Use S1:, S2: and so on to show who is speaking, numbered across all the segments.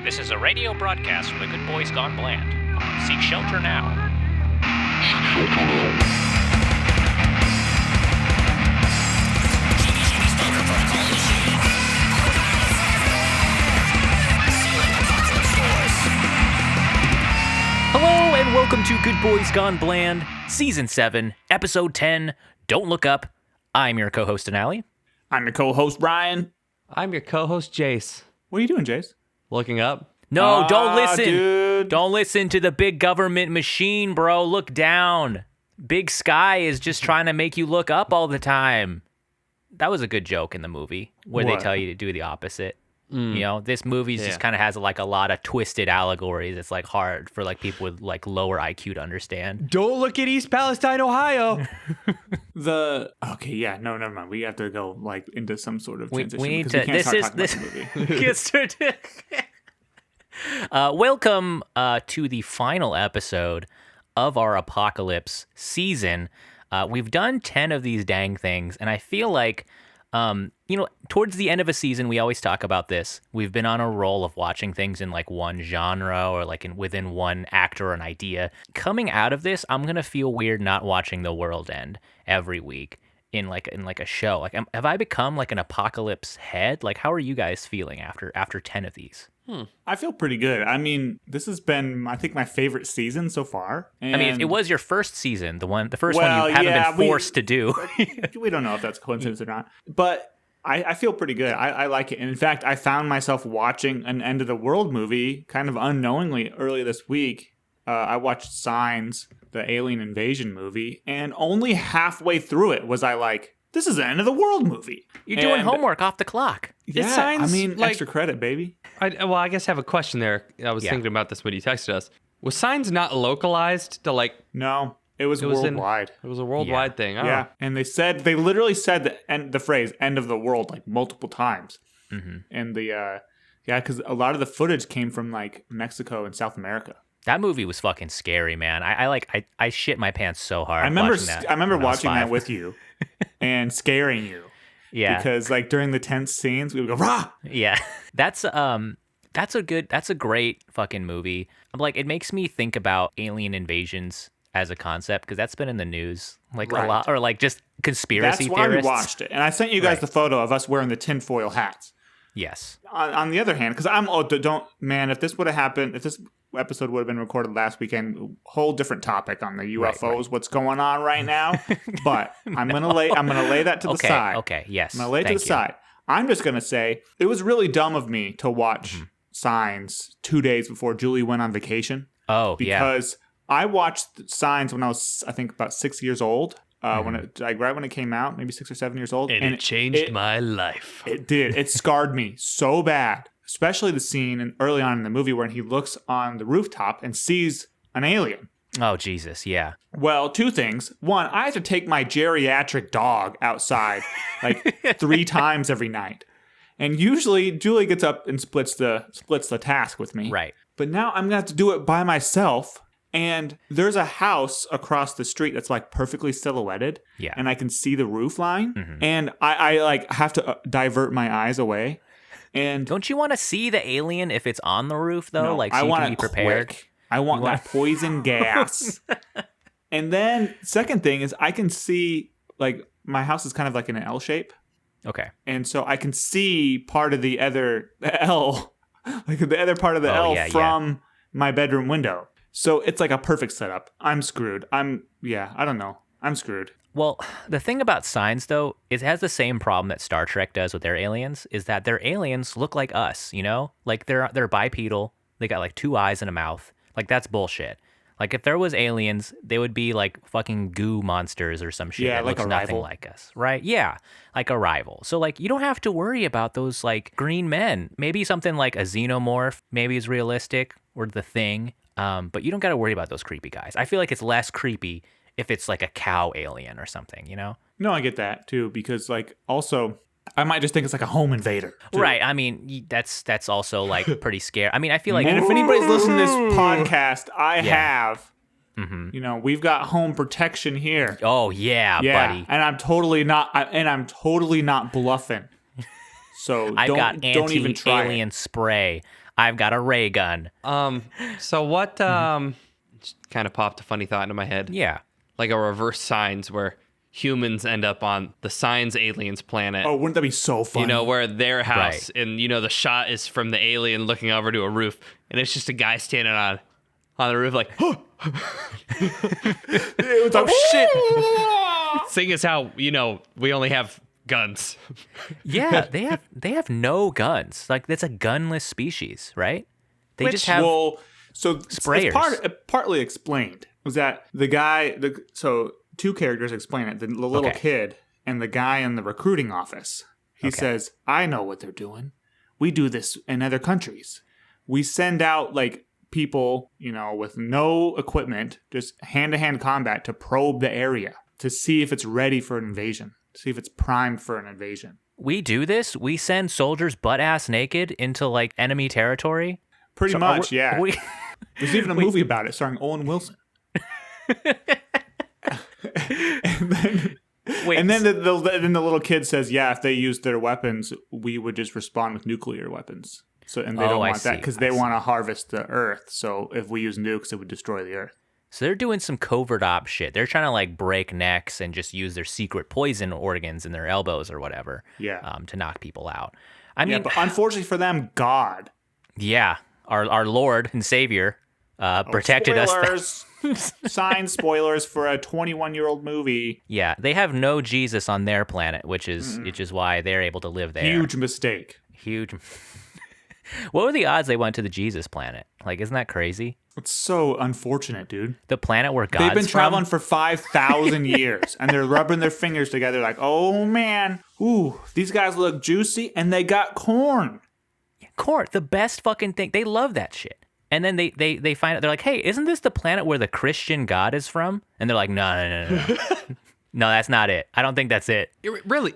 S1: This is a radio broadcast from the Good Boys Gone Bland. Seek shelter now. Hello and welcome to Good Boys Gone Bland, Season 7, Episode 10, Don't Look Up. I'm your co-host, Denali.
S2: I'm your co-host, Brian.
S3: I'm your co-host, Jace.
S2: What are you doing, Jace?
S3: Looking up.
S1: No, don't listen.
S2: Dude.
S1: Don't listen to the big government machine, bro. Look down. Big Sky is just trying to make you look up all the time. That was a good joke in the movie where
S2: What?
S1: they tell you to do the opposite. You know, this movie just kind of has like a lot of twisted allegories. It's like hard for like people with like lower IQ to understand.
S3: Don't look at East Palestine, Ohio.
S2: Never mind. We have to go like into some sort of transition.
S1: We need
S2: because
S1: to.
S2: we can't
S1: This
S2: start
S1: is
S2: talking
S1: this.
S2: about the movie.
S1: Get started. Welcome to the final episode of our Apocalypse season. We've done 10 of these dang things, and I feel like, towards the end of a season, we always talk about this. We've been on a roll of watching things in like one genre or like within one actor or an idea. Coming out of this, I'm gonna feel weird not watching the world end every week in like a show. Like, have I become like an apocalypse head? Like, how are you guys feeling after 10 of these?
S2: I feel pretty good. I mean, this has been, I think, my favorite season so far. And
S1: I mean, it was your first season, the first one you haven't been forced to do.
S2: We don't know if that's a coincidence or not, but I feel pretty good. I like it. And in fact, I found myself watching an End of the World movie kind of unknowingly early this week. I watched Signs, the alien invasion movie, and only halfway through it was I like, this is an End of the World movie.
S1: You're doing homework off the clock.
S2: Yeah,
S3: Signs,
S2: I mean,
S3: like-
S2: extra credit, baby.
S3: I guess I have a question there. I was thinking about this when you texted us. Was Signs not localized to like...
S2: No, it was worldwide.
S3: It was a worldwide thing. Oh.
S2: Yeah, and they literally said the phrase "end of the world" like multiple times.
S1: Mm-hmm.
S2: And because a lot of the footage came from like Mexico and South America.
S1: That movie was fucking scary, man. I shit my pants so hard.
S2: I remember
S1: watching that
S2: I remember
S1: when was
S2: watching
S1: 5.
S2: that with you and scaring you.
S1: Yeah,
S2: Because like during the tense scenes, we would go rah.
S1: yeah. That's a great fucking movie. I'm like, it makes me think about alien invasions as a concept because that's been in the news like
S2: Right.
S1: a lot, or like just conspiracy
S2: That's why
S1: theorists.
S2: we watched it, and I sent you guys
S1: Right.
S2: the photo of us wearing the tinfoil hats.
S1: Yes.
S2: On the other hand, because if this would have happened, if this episode would have been recorded last weekend, whole different topic on the UFOs,
S1: Right.
S2: what's going on right now. But I'm gonna lay that to the side.
S1: Okay. Yes.
S2: I'm gonna lay it to the side. I'm just gonna say it was really dumb of me to watch Signs 2 days before Julie went on vacation.
S1: Oh, yeah.
S2: Because I watched Signs when I was, I think, about 6 years old. Right when it came out, maybe 6 or 7 years old,
S3: And it changed my life.
S2: It did. It scarred me so bad, especially the scene early on in the movie when he looks on the rooftop and sees an alien.
S1: Oh, Jesus. Yeah.
S2: Well, two things. One, I have to take my geriatric dog outside like 3 times every night. And usually Julie gets up and splits the task with me.
S1: Right.
S2: But now I'm going to have to do it by myself. And there's a house across the street that's like perfectly silhouetted.
S1: Yeah.
S2: And I can see the roof line. And I like have to divert my eyes away. And
S1: Don't you want to see the alien if it's on the roof though?
S2: no,
S1: Like, so
S2: I
S1: you
S2: want
S1: can be
S2: it
S1: prepared.
S2: quick. I want that poison gas. And then second thing is I can see, like, my house is kind of like in an L shape.
S1: Okay.
S2: And so I can see part of the other L, like the other part of the L from my bedroom window. So it's like a perfect setup. I'm screwed. I don't know. I'm screwed.
S1: Well, the thing about Signs, though, is it has the same problem that Star Trek does with their aliens, is that their aliens look like us, you know? Like, they're bipedal. They got, like, 2 eyes and a mouth. Like, that's bullshit. Like, if there was aliens, they would be, like, fucking goo monsters or some shit
S2: Yeah,
S1: that
S2: like
S1: looks nothing
S2: Arrival.
S1: like us, right? Yeah, like Arrival. So, like, you don't have to worry about those, like, green men. Maybe something like a xenomorph maybe is realistic, or The Thing. But you don't got to worry about those creepy guys. I feel like it's less creepy if it's like a cow alien or something, you know?
S2: No, I get that too, because like also I might just think it's like a home invader. Too.
S1: Right. I mean, that's also like pretty scary. I mean, I feel like
S2: And if anybody's listening to this podcast, I have, we've got home protection here.
S1: Oh yeah, buddy.
S2: And I'm totally not bluffing. So
S1: I've got
S2: don't even try
S1: anti-alien
S2: it.
S1: spray. I've got a ray gun.
S3: So what? Just kind of popped a funny thought into my head.
S1: Yeah.
S3: Like a reverse Signs where humans end up on the Signs aliens planet.
S2: Oh, wouldn't that be so funny?
S3: You know, where their house
S1: Right.
S3: and the shot is from the alien looking over to a roof, and it's just a guy standing on the roof like, oh,
S2: It was like, shit.
S3: seeing as how we only have guns.
S1: Yeah, they have no guns. Like that's a gunless species, right? They just have
S2: so
S1: sprayers.
S2: It's partly explained was that the guy, so two characters explain it. The little
S1: Okay.
S2: kid and the guy in the recruiting office. He says, I know what they're doing. We do this in other countries. We send out like people, with no equipment, just hand-to-hand combat to probe the area to see if it's ready for an invasion, see if it's primed for an invasion.
S1: we do this. We send soldiers butt ass naked into like enemy territory.
S2: Pretty much, yeah.
S1: We,
S2: There's even a movie about it starring Owen Wilson.
S1: wait,
S2: And then the little kid says, "Yeah, if they used their weapons, we would just respond with nuclear weapons." So, and they don't
S1: I
S2: want that
S1: see,
S2: because
S1: I
S2: they
S1: see.
S2: want to harvest the Earth. So, if we use nukes, it would destroy the Earth.
S1: So they're doing some covert op shit. They're trying to like break necks and just use their secret poison organs in their elbows or whatever.
S2: Yeah.
S1: To knock people out. I
S2: Yeah,
S1: mean,
S2: but unfortunately for them, God
S1: yeah, our Lord and Savior protected us.
S2: spoilers, sign spoilers for a 21-year-old movie.
S1: Yeah, they have no Jesus on their planet, which is why they're able to live there.
S2: Huge mistake.
S1: Huge. What were the odds they went to the Jesus planet? Like, isn't that crazy?
S2: It's so unfortunate, dude.
S1: The planet where God's
S2: They've been
S1: from?
S2: traveling for 5,000 years, and they're rubbing their fingers together like, oh, man. Ooh, these guys look juicy, and they got corn.
S1: Corn, the best fucking thing. They love that shit. And then they find out, they're like, hey, isn't this the planet where the Christian God is from? And they're like, no. No, that's not it. I don't think that's it.
S3: Really,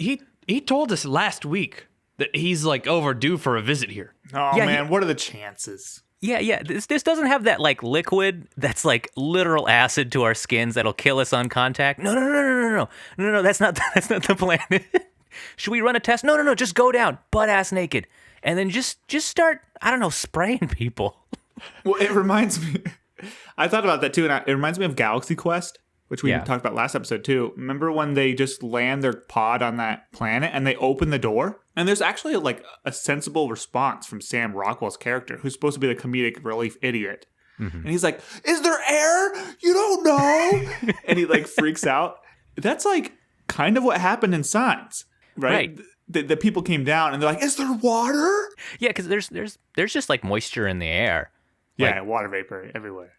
S3: he told us last week that he's like overdue for a visit here.
S2: Oh,
S1: Yeah,
S2: man, what are the chances?
S1: Yeah. This doesn't have that like liquid that's like literal acid to our skins that'll kill us on contact. No. That's not the planet. Should we run a test? No. Just go down, butt ass naked, and then just start, I don't know, spraying people.
S2: Well, it reminds me. I thought about that too, and it reminds me of Galaxy Quest, which we
S1: Yeah.
S2: talked about last episode too. Remember when they just land their pod on that planet and they open the door? And there's actually like a sensible response from Sam Rockwell's character, who's supposed to be the comedic relief idiot. And he's like, "Is there air? You don't know." And he like freaks out. That's like kind of what happened in Signs, right? The people came down and they're like, "Is there water?"
S1: Yeah, because there's just like moisture in the air.
S2: Yeah, water vapor everywhere.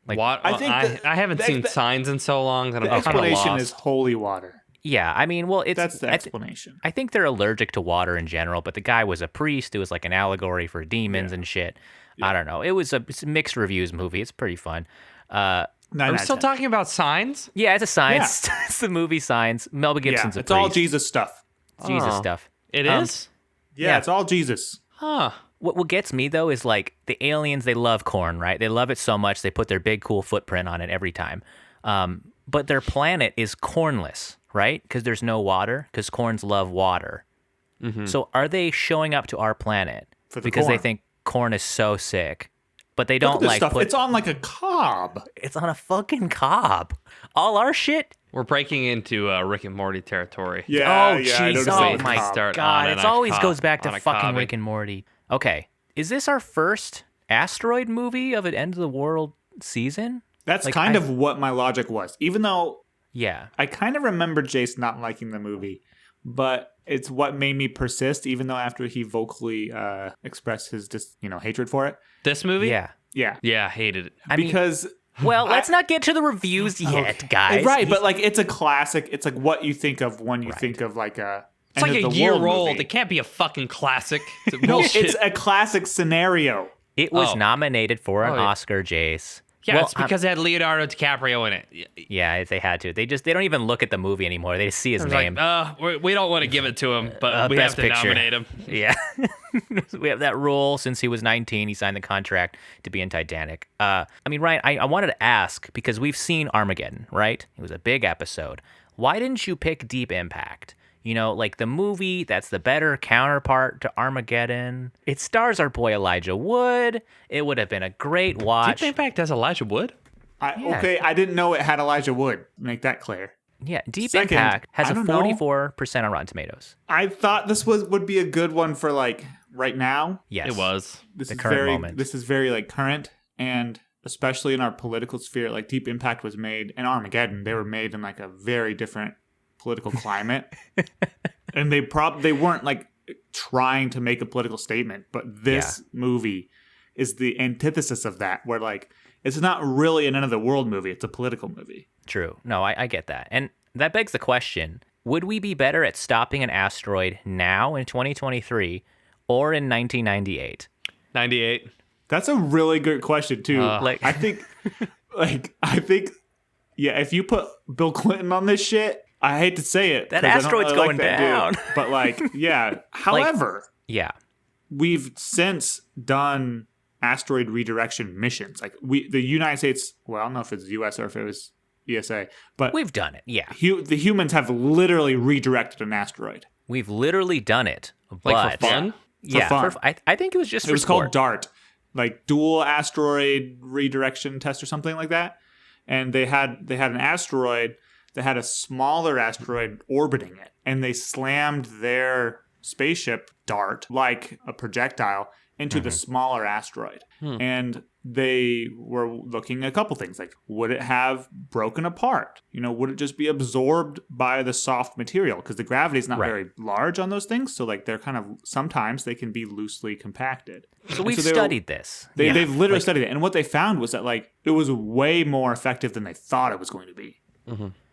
S1: Like,
S2: I think
S3: I haven't seen Signs in so long that
S2: The
S3: I'm kind of
S2: explanation
S3: lost.
S2: is holy water.
S1: Yeah, I mean, well,
S2: That's the explanation.
S1: I think they're allergic to water in general, but the guy was a priest. It was like an allegory for demons and shit. I don't know. It's a mixed reviews movie. It's pretty fun.
S3: Are we still talking about Signs?
S1: Yeah, it's a science. It's the movie Science. Melba Gibson's a
S2: it's all
S1: priest.
S2: Jesus stuff.
S1: Jesus
S3: Oh.
S1: stuff.
S3: It is?
S2: Yeah, it's all Jesus.
S3: Huh.
S1: What gets me though is like the aliens. They love corn, right? They love it so much they put their big cool footprint on it every time. But their planet is cornless, right? Because there's no water. Because corns love water. So are they showing up to our planet
S2: For the
S1: because
S2: corn.
S1: they think corn is so sick, but they
S2: Look
S1: don't
S2: at this
S1: like
S2: stuff.
S1: put
S2: It's on like a cob.
S1: it's on a fucking cob. All our shit.
S3: We're breaking into Rick and Morty territory.
S2: Yeah,
S1: Oh,
S2: yeah. I
S1: jeez.
S2: noticed
S1: Oh,
S2: that.
S1: my
S3: Start
S1: God.
S3: on
S1: It
S3: a
S1: always
S3: cob-
S1: goes back
S3: on
S1: to
S3: a
S1: fucking
S3: cobbing.
S1: Rick and Morty. Okay. Is this our first asteroid movie of an end of the world season?
S2: That's
S1: Like,
S2: kind
S1: I-
S2: of what my logic was. Even though
S1: Yeah.
S2: I kind of remember Jace not liking the movie, but it's what made me persist, even though after he vocally expressed his hatred for it.
S3: This movie?
S1: Yeah.
S2: Yeah.
S3: Yeah, hated it.
S1: I mean,
S2: Because
S1: well, let's not get to the reviews yet, guys.
S2: right, but like it's a classic. It's like what you think of when you think of like a
S3: It's like
S2: end
S3: a
S2: of the
S3: year
S2: world
S3: old.
S2: movie.
S3: It can't be a fucking classic. It's
S2: No,
S3: bullshit.
S2: it's a classic scenario.
S1: It was
S3: Oh.
S1: nominated for an
S3: Oh, yeah.
S1: Oscar, Jace.
S3: yeah,
S1: Well,
S3: it's because it had Leonardo DiCaprio in it.
S1: yeah, they had to. They don't even look at the movie anymore. They just see his
S3: It's
S1: name.
S3: like, we don't want to give it to him, but we have
S1: Best
S3: to
S1: Picture.
S3: nominate him.
S1: Yeah. We have that rule since he was 19. He signed the contract to be in Titanic. I mean, Ryan, I wanted to ask, because we've seen Armageddon, right? It was a big episode. Why didn't you pick Deep Impact? You know, like the movie that's the better counterpart to Armageddon. It stars our boy Elijah Wood. It would have been a great watch.
S3: Deep Impact has Elijah Wood?
S2: Okay, I didn't know it had Elijah Wood. Make that clear.
S1: Yeah, Deep
S2: Second,
S1: Impact has
S2: I
S1: a
S2: don't know.
S1: 44% on Rotten Tomatoes.
S2: I thought this would be a good one for like right now.
S1: Yes.
S3: It was.
S2: This
S1: The
S2: is
S1: current
S2: very
S1: moment.
S2: this is very like current, and especially in our political sphere, like Deep Impact was made, and Armageddon, they were made in like a very different political climate. And they weren't like trying to make a political statement, but this movie is the antithesis of that, where like it's not really an end of the world movie, it's a political movie.
S1: True. No, I get that. And that begs the question, would we be better at stopping an asteroid now in 2023 or in 1998?
S3: 98.
S2: That's a really good question too. I think if you put Bill Clinton on this shit, I hate to say it.
S1: That
S2: 'cause I don't
S1: asteroid's
S2: really
S1: going
S2: like that
S1: down.
S2: dude. But like, yeah. However,
S1: Yeah.
S2: we've since done asteroid redirection missions. Like the United States, well, I don't know if it's US or if it was ESA, but
S1: We've done it. Yeah.
S2: the humans have literally redirected an asteroid.
S1: We've literally done it.
S3: Like
S1: But
S3: for fun?
S1: Yeah.
S2: fun.
S1: I think it was just
S2: It
S1: for
S2: was
S1: sport.
S2: called DART, like dual asteroid redirection test or something like that. And they had an asteroid that had a smaller asteroid orbiting it, and they slammed their spaceship DART like a projectile into the smaller asteroid. And they were looking at a couple things, like would it have broken apart? You know, would it just be absorbed by the soft material? Because the gravity is not very large on those things, so like they're kind of sometimes they can be loosely compacted.
S1: So we've
S2: they
S1: studied this.
S2: They've literally studied it, and what they found was that like it was way more effective than they thought it was going to be.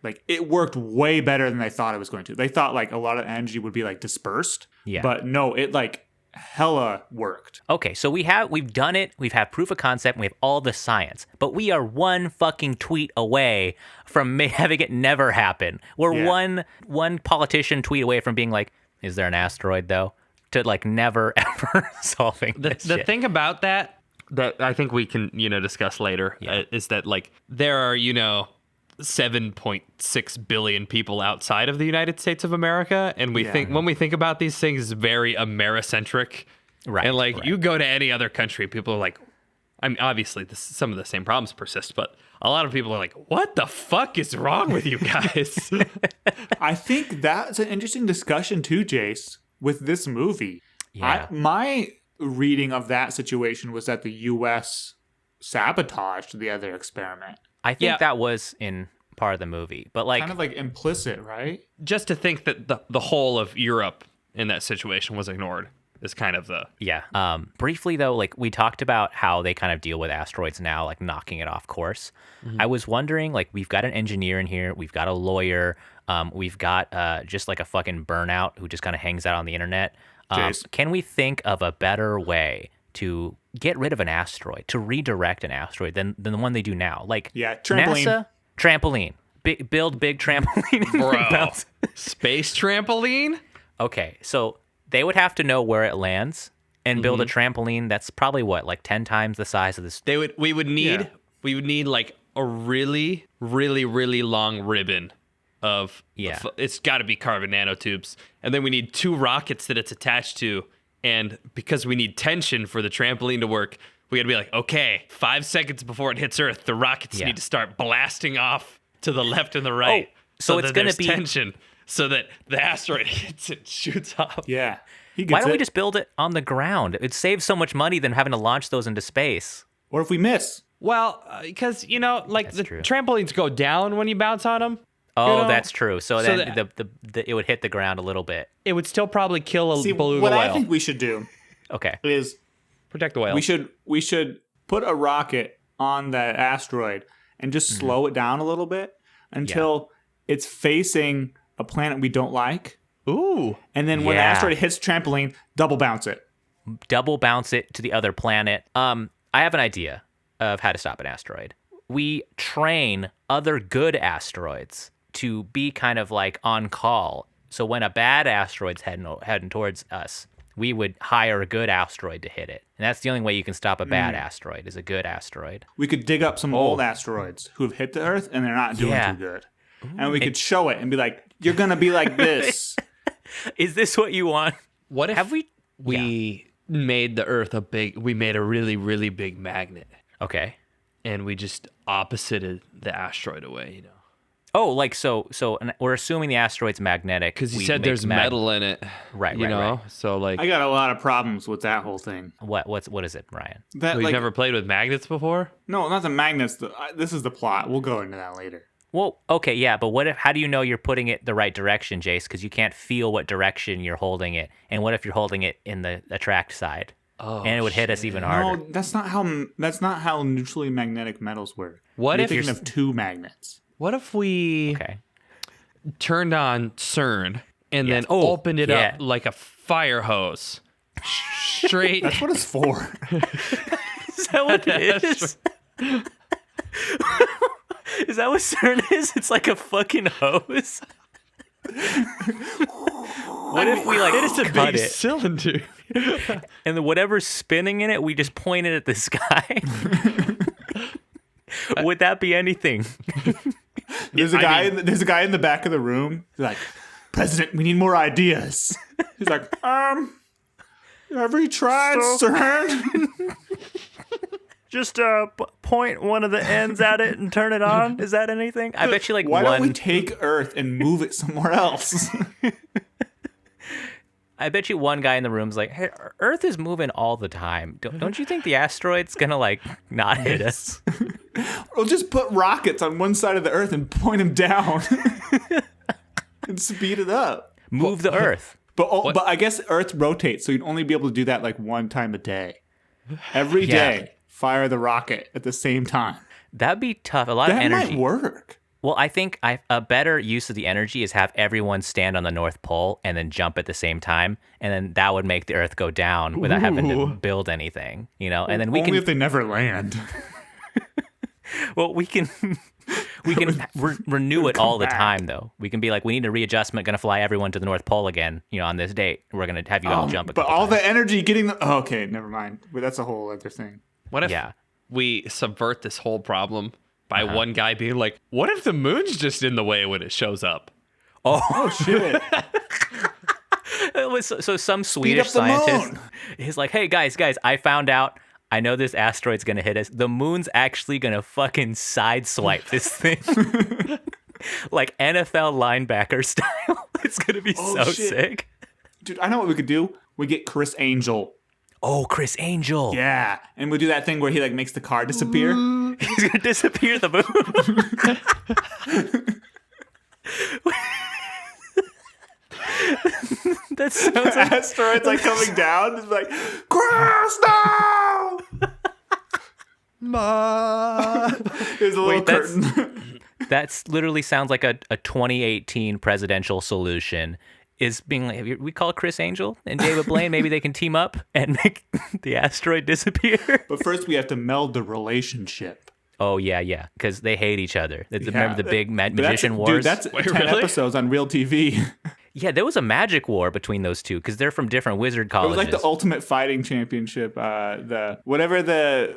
S2: Like it worked way better than they thought it was going to. They thought like a lot of energy would be like dispersed, but no, it like hella worked.
S1: Okay, so we've done it. We've had proof of concept. And we have all the science, but we are one fucking tweet away from having it never happen. We're one politician tweet away from being like, "Is there an asteroid though?" To like never ever solving this
S3: The
S1: shit.
S3: thing about that I think we can, discuss later is that like there are, 7.6 billion people outside of the United States of America. And when we think about these things, very Americentric.
S1: Right.
S3: And like
S1: right.
S3: you go to any other country, people are like, I mean, obviously some of the same problems persist, but a lot of people are like, what the fuck is wrong with you guys?
S2: I think that's an interesting discussion too, Jace, with this movie.
S1: Yeah.
S2: My reading of that situation was that the U.S. sabotaged the other experiment.
S1: I think that was in part of the movie, but like
S2: Kind of like implicit, right?
S3: Just to think that the whole of Europe in that situation was ignored is kind of the...
S1: Yeah. Briefly though, like we talked about how they kind of deal with asteroids now, like knocking it off course. I was wondering, like we've got an engineer in here, we've got a lawyer, we've got just like a fucking burnout who just kind of hangs out on the internet. Can we think of a better way to get rid of an asteroid, to redirect an asteroid than the one they do now? Like
S2: trampoline.
S1: NASA, trampoline. Build big trampoline.
S3: Bro, space trampoline?
S1: Okay, so they would have to know where it lands and build a trampoline that's probably what, like 10 times the size of this.
S3: We would need like a really, really, really long ribbon of it's got to be carbon nanotubes, and then we need 2 rockets that it's attached to, and because we need tension for the trampoline to work, we got to be like, okay, 5 seconds before it hits Earth, the rockets need to start blasting off to the left and the right.
S1: So it's going to be
S3: tension so that the asteroid hits and shoots off.
S2: Yeah.
S1: Why don't we just build it on the ground? It saves so much money than having to launch those into space.
S2: Or if we miss.
S3: Well, because,
S1: That's
S3: the
S1: true.
S3: trampolines go down when you bounce on them.
S1: Oh, that's true. So then it would hit the ground a little bit.
S3: It would still probably kill a
S2: See,
S3: beluga
S2: what
S3: whale.
S2: I think we should do
S1: Okay.
S2: is
S3: Protect the whale.
S2: we should put a rocket on that asteroid and just slow it down a little bit until it's facing a planet we don't like.
S3: Ooh.
S2: And then when the asteroid hits trampoline, double bounce it.
S1: Double bounce it to the other planet. I have an idea of how to stop an asteroid. We train other good asteroids to be kind of like on call. So when a bad asteroid's heading towards us, we would hire a good asteroid to hit it. And that's the only way you can stop a bad asteroid, is a good asteroid.
S2: We could dig up some old asteroids who have hit the Earth and they're not doing too good. And we could show it and be like, you're going to be like this.
S1: Is this what you want?
S3: What if
S1: Have we?
S3: made the Earth we made a really, really big magnet,
S1: Okay.
S3: and we just opposited the asteroid away, you know?
S1: Oh, like so and we're assuming the asteroid's magnetic
S3: Because you
S1: We
S3: said
S1: make
S3: there's metal in it.
S1: Right,
S3: you
S1: right,
S3: know?
S1: right.
S3: So, like,
S2: I got a lot of problems with that whole thing.
S1: What is it, Ryan?
S2: That
S3: you've
S2: like
S3: never played with magnets before?
S2: no, not the magnets. This is the plot. We'll go into that later.
S1: Well, okay, yeah, but what if? How do you know you're putting it the right direction, Jace? Because you can't feel what direction you're holding it. And what if you're holding it in the attract side?
S3: Oh,
S1: And it would hit us even harder.
S2: No, that's not how neutrally magnetic metals work.
S3: What
S2: You're
S3: if
S2: thinking of two magnets?
S3: What if we
S1: Okay.
S3: turned on CERN and
S1: Yes.
S3: then
S1: Oh,
S3: opened it
S1: yeah.
S3: up like a fire hose? Straight.
S2: That's what it's for.
S1: Is that what it is? Is that what CERN is? It's like a fucking hose. What if we like
S3: It is a
S1: cut
S3: big
S1: it
S3: cylinder.
S1: and then whatever's spinning in it, we just point it at the sky? Would that be anything?
S2: There's a guy in the back of the room. He's like, President, we need more ideas. He's like, have you tried, CERN?
S1: Just point one of the ends at it and turn it on. Is that anything? I bet you like
S2: Why don't we
S1: one.
S2: take Earth and move it somewhere else?
S1: I bet you one guy in the room's like, "Hey, Earth is moving all the time. Don't you think the asteroid's gonna like not hit us?"
S2: We'll just put rockets on one side of the Earth and point them down and speed it up.
S1: Move the Earth.
S2: But I guess Earth rotates, so you'd only be able to do that like one time a day. Every day, fire the rocket at the same time.
S1: That'd be tough. A lot of
S2: That
S1: energy.
S2: might work.
S1: Well, I think a better use of the energy is have everyone stand on the North Pole and then jump at the same time, and then that would make the Earth go down without having to build anything, you know. And then we
S2: Only
S1: can,
S2: if they never land.
S1: well, we can renew it all the time, though. We can be like, we need a readjustment, gonna fly everyone to the North Pole again, you know, on this date. We're gonna have you all jump.
S2: But all the energy getting the... Oh, okay, never mind. But that's a whole other thing.
S3: What if
S1: Yeah.
S3: we subvert this whole problem by one guy being like, what if the moon's just in the way when it shows up?
S2: Oh, shit.
S1: So some
S2: up
S1: Swedish
S2: the
S1: scientist
S2: moon.
S1: is like, hey guys, I found out. I know this asteroid's gonna hit us. The moon's actually gonna fucking sideswipe this thing, like NFL linebacker style. It's gonna be so
S2: shit.
S1: sick.
S2: Dude, I know what we could do. We get Chris Angel.
S1: Oh, Chris Angel.
S2: Yeah. And we do that thing where he like makes the car disappear.
S1: He's gonna disappear the moon. That sounds like
S2: Asteroid's like coming down. It's like, Chris, no! There's a little
S1: Wait, that's-
S2: curtain.
S1: that's literally sounds like a 2018 presidential solution. Is being like, we call Chris Angel and David Blaine. Maybe they can team up and make the asteroid disappear.
S2: But first we have to meld the relationship.
S1: Oh yeah, because they hate each other. Remember the big magician wars?
S2: Dude, that's 10
S3: really?
S2: episodes on real TV.
S1: Yeah, there was a magic war between those two because they're from different wizard
S2: It
S1: colleges.
S2: was like the Ultimate Fighting Championship. Whatever the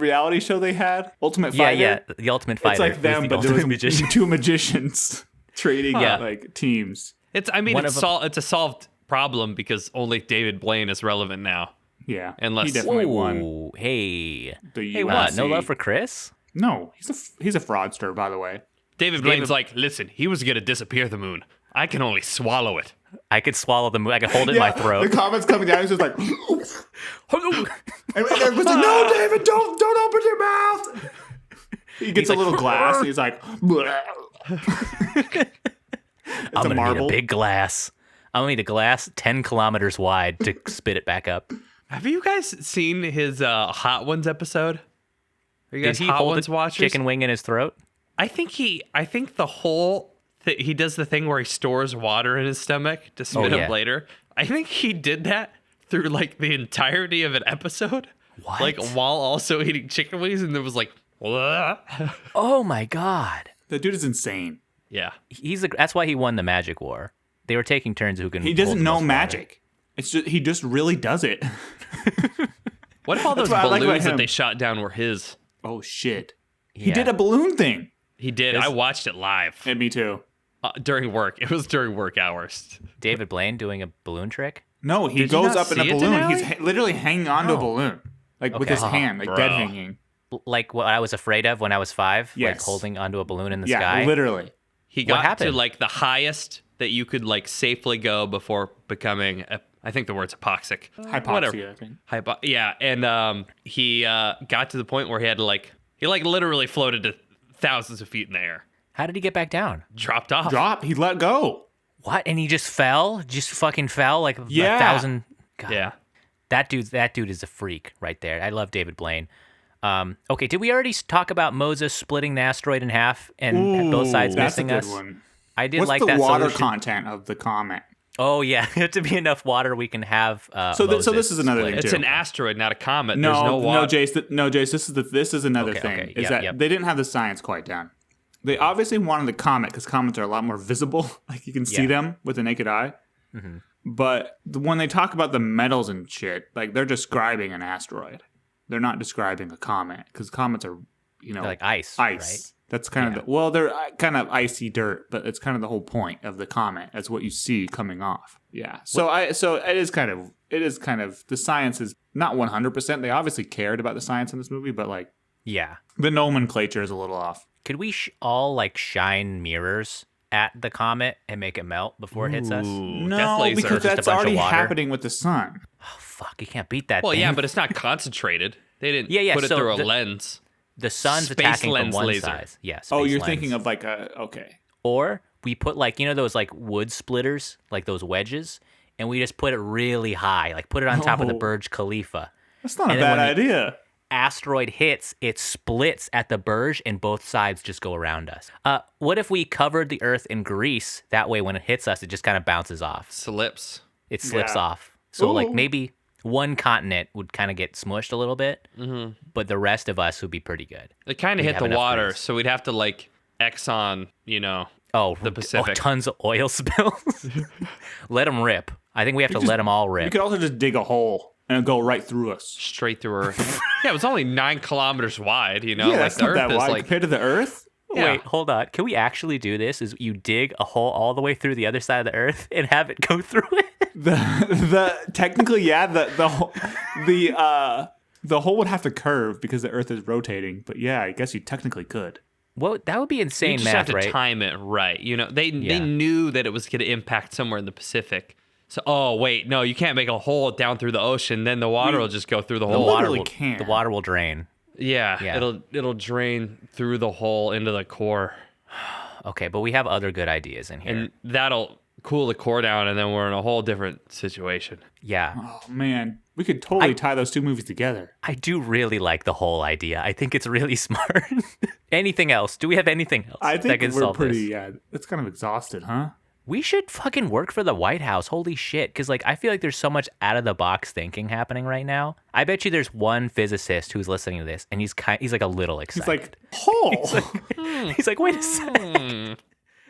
S2: reality show they had, Ultimate Fighter.
S1: yeah, the Ultimate Fighter.
S2: It's like them,
S1: the
S2: but there
S1: ultimate
S2: was
S1: magician.
S2: two magicians trading
S1: Yeah.
S2: like teams.
S3: It's a solved problem because only David Blaine is relevant now.
S2: Yeah,
S3: Unless-
S2: he definitely won.
S1: Ooh, hey,
S2: The
S1: hey, what? No
S2: UFC.
S1: love for Chris?
S2: No, he's a fraudster, by the way.
S3: David Blaine's like, listen, he was going to disappear the moon. I can only swallow it.
S1: I could swallow the moon. I could hold it in my
S2: The
S1: throat.
S2: comments coming down. He's just like, and everyone's like, "No, David, don't open your mouth." He gets a little glass. And he's like, "Bleh."
S1: I'm gonna
S2: marble.
S1: need a big glass. I'm gonna need a glass 10 kilometers wide to spit it back up.
S3: Have you guys seen his Hot Ones episode? Are you
S1: Did
S3: guys
S1: he
S3: Hot
S1: hold
S3: Ones
S1: a
S3: watchers?
S1: chicken wing in his throat?
S3: I think the whole he does the thing where he stores water in his stomach to spit
S1: yeah.
S3: up later. I think he did that through like the entirety of an episode.
S1: What?
S3: Like while also eating chicken wings, and there was like,
S1: Oh my god.
S2: That dude is insane.
S3: yeah.
S1: That's why he won the magic war. They were taking turns who can.
S2: He
S1: hold
S2: doesn't
S1: the
S2: know
S1: most water.
S2: magic. It's just he just really does it.
S3: What if all those
S2: what I like about
S3: balloons that
S2: him.
S3: they shot down were his?
S2: Oh shit! He
S1: Yeah.
S2: did a balloon thing.
S3: He did. I watched it live.
S2: And me too.
S3: during work. It was during work hours.
S1: David Blaine doing a balloon trick?
S2: No, he
S3: Did you
S2: goes
S3: not
S2: up in a
S3: see it,
S2: balloon.
S3: Denali?
S2: He's literally hanging onto a balloon, like with
S1: Okay.
S2: his hand, like
S3: Bro.
S2: dead hanging.
S1: Like what I was afraid of when I was 5? Like
S2: Yes.
S1: holding onto a balloon in the
S2: Yeah,
S1: sky?
S2: literally.
S3: He
S1: What
S3: got to
S1: happened?
S3: like the highest that you could like safely go before becoming, I think the word's hypoxic.
S2: Hypoxia,
S3: Whatever.
S2: I think.
S3: Yeah, and he got to the point where he had to he literally floated to thousands of feet in the air,
S1: How did he get back down?
S3: dropped off.
S2: Drop. He let go.
S1: What? And he just fell? Just fucking fell like
S2: Yeah.
S1: 1,000? God.
S3: Yeah.
S1: That dude is a freak right there. I love David Blaine. Okay, did we already talk about Moses splitting the asteroid in half and both sides
S2: That's a
S1: missing
S2: good
S1: us?
S2: one.
S1: I did
S2: What's
S1: like
S2: the
S1: that
S2: water
S1: solution.
S2: content of the comet?
S1: Oh yeah, there have to be enough water we can have.
S2: So
S1: Moses
S2: this is another
S1: split.
S2: thing,
S3: It's
S2: too.
S3: an asteroid, not a comet. There's no
S2: No,
S3: water.
S2: Jace. This is another
S1: Okay,
S2: thing.
S1: okay.
S2: Is
S1: Yep,
S2: that
S1: yep.
S2: they didn't have the science quite down. They obviously wanted the comet because comets are a lot more visible. Like you can see
S1: Yeah.
S2: them with the naked eye. But when they talk about the metals and shit, like they're describing an asteroid. They're not describing a comet because comets are,
S1: They're like ice,
S2: ice.
S1: right?
S2: That's kind of they're kind of icy dirt, but it's kind of the whole point of the comet. That's what you see coming off. Yeah. So it is kind of the science is not 100%. They obviously cared about the science in this movie, but like
S1: Yeah.
S2: the nomenclature is a little off.
S1: Could we all like shine mirrors at the comet and make it melt before it hits us?
S3: Ooh,
S2: No,
S3: death laser.
S2: because
S1: Just a
S2: that's
S1: bunch of
S2: already
S1: water?
S2: happening with the sun.
S1: Oh, fuck, you can't beat that
S3: Well,
S1: thing.
S3: yeah, but it's not concentrated. They didn't
S1: Yeah,
S3: put it
S1: so
S3: through a
S1: the-
S3: lens.
S1: the sun's
S3: Space
S1: attacking from
S3: lens
S1: one
S3: laser.
S1: side. Yeah,
S2: Oh,
S1: space
S2: you're
S1: lens.
S2: thinking of like okay.
S1: Or we put like, those like wood splitters, like those wedges, and we just put it really high, like put it on top of the
S2: Oh.
S1: Burj Khalifa.
S2: That's not a
S1: And then
S2: bad
S1: when
S2: idea.
S1: Asteroid hits, it splits at the Burj and both sides just go around us. What if we covered the Earth in grease? That way when it hits us, it just kind of bounces off.
S3: Slips.
S1: It slips
S2: Yeah.
S1: off. So like
S2: Ooh.
S1: maybe one continent would kind of get smushed a little bit, but the rest of us would be pretty good.
S3: It kind of
S1: We'd
S3: hit
S1: have
S3: the
S1: enough
S3: water,
S1: grease.
S3: so we'd have to Exxon,
S1: Oh,
S3: The Pacific.
S1: tons of oil spills. Let them rip. I think we have to let them all
S2: We
S1: rip.
S2: could also just dig a hole and it'll go right through us.
S3: straight through Earth. Yeah, it was only 9 kilometers wide,
S2: Yeah,
S3: like
S2: that's
S3: the
S2: not
S3: Earth
S2: that
S3: is
S2: wide compared to the Earth.
S3: yeah.
S1: Wait, hold on. Can we actually do this? Is you dig a hole all the way through the other side of the Earth and have it go through it?
S2: The technically, yeah, the hole would have to curve because the Earth is rotating. But yeah, I guess you technically could.
S1: Well, that would be
S3: You
S1: insane
S3: just
S1: math,
S3: have to
S1: right?
S3: time it right. They
S1: Yeah.
S3: knew that it was going to impact somewhere in the Pacific. So, oh wait, no, you can't make a hole down through the ocean. Then the water will just go through the hole.
S2: water- literally
S1: will,
S2: can.
S1: The water will drain.
S3: Yeah,
S1: Yeah.
S3: it'll drain through the hole into the core,
S1: Okay, but we have other good ideas in here.
S3: and that'll cool the core down, and then we're in a whole different situation.
S1: Yeah.
S2: Oh man, we could totally tie those two movies together.
S1: I do really like the whole idea. I think it's really smart. Anything else? Do we have anything else
S2: I
S1: that
S2: think
S1: can
S2: we're
S1: solve
S2: pretty.
S1: this?
S2: Yeah, it's kind of exhausted, huh?
S1: We should fucking work for the White House. Holy shit. Because, I feel like there's so much out of the box thinking happening right now. I bet you there's one physicist who's listening to this and he's like a little
S2: He's
S1: excited.
S2: like, hole.
S1: He's like, wait a sec.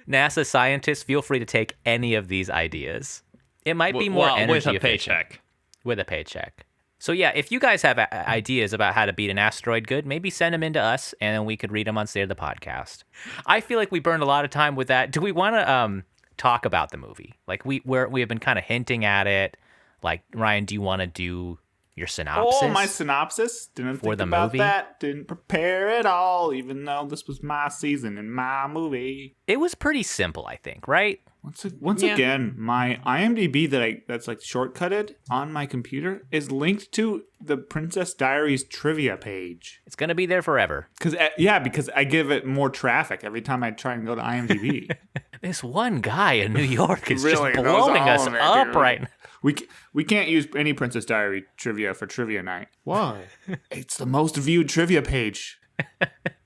S1: NASA scientists, feel free to take any of these ideas. It might be more energy
S3: with a
S1: efficient.
S3: paycheck.
S1: With a paycheck. So yeah, if you guys have ideas about how to beat an asteroid good, maybe send them in to us and then we could read them on State of the Podcast. I feel like we burned a lot of time with that. Do we want to talk about the movie? Like we have been kind of hinting at it. Like, Ryan, do you want to do your synopsis?
S2: Oh, my synopsis. Didn't
S1: For
S2: think
S1: the
S2: about
S1: movie?
S2: that. Didn't prepare at all. Even though this was my season and my movie.
S1: It was pretty simple, I think, right?
S2: Once
S3: Yeah.
S2: again, my IMDb that's like shortcutted on my computer is linked to the Princess Diaries trivia page.
S1: It's gonna be there forever.
S2: Because I give it more traffic every time I try and go to IMDb.
S1: This one guy in New York is
S2: Really
S1: just
S2: knows
S1: blowing
S2: all
S1: us
S2: of it,
S1: up
S2: dude.
S1: right now.
S2: We can't use any Princess Diary trivia for trivia night. Why? It's the most viewed trivia page.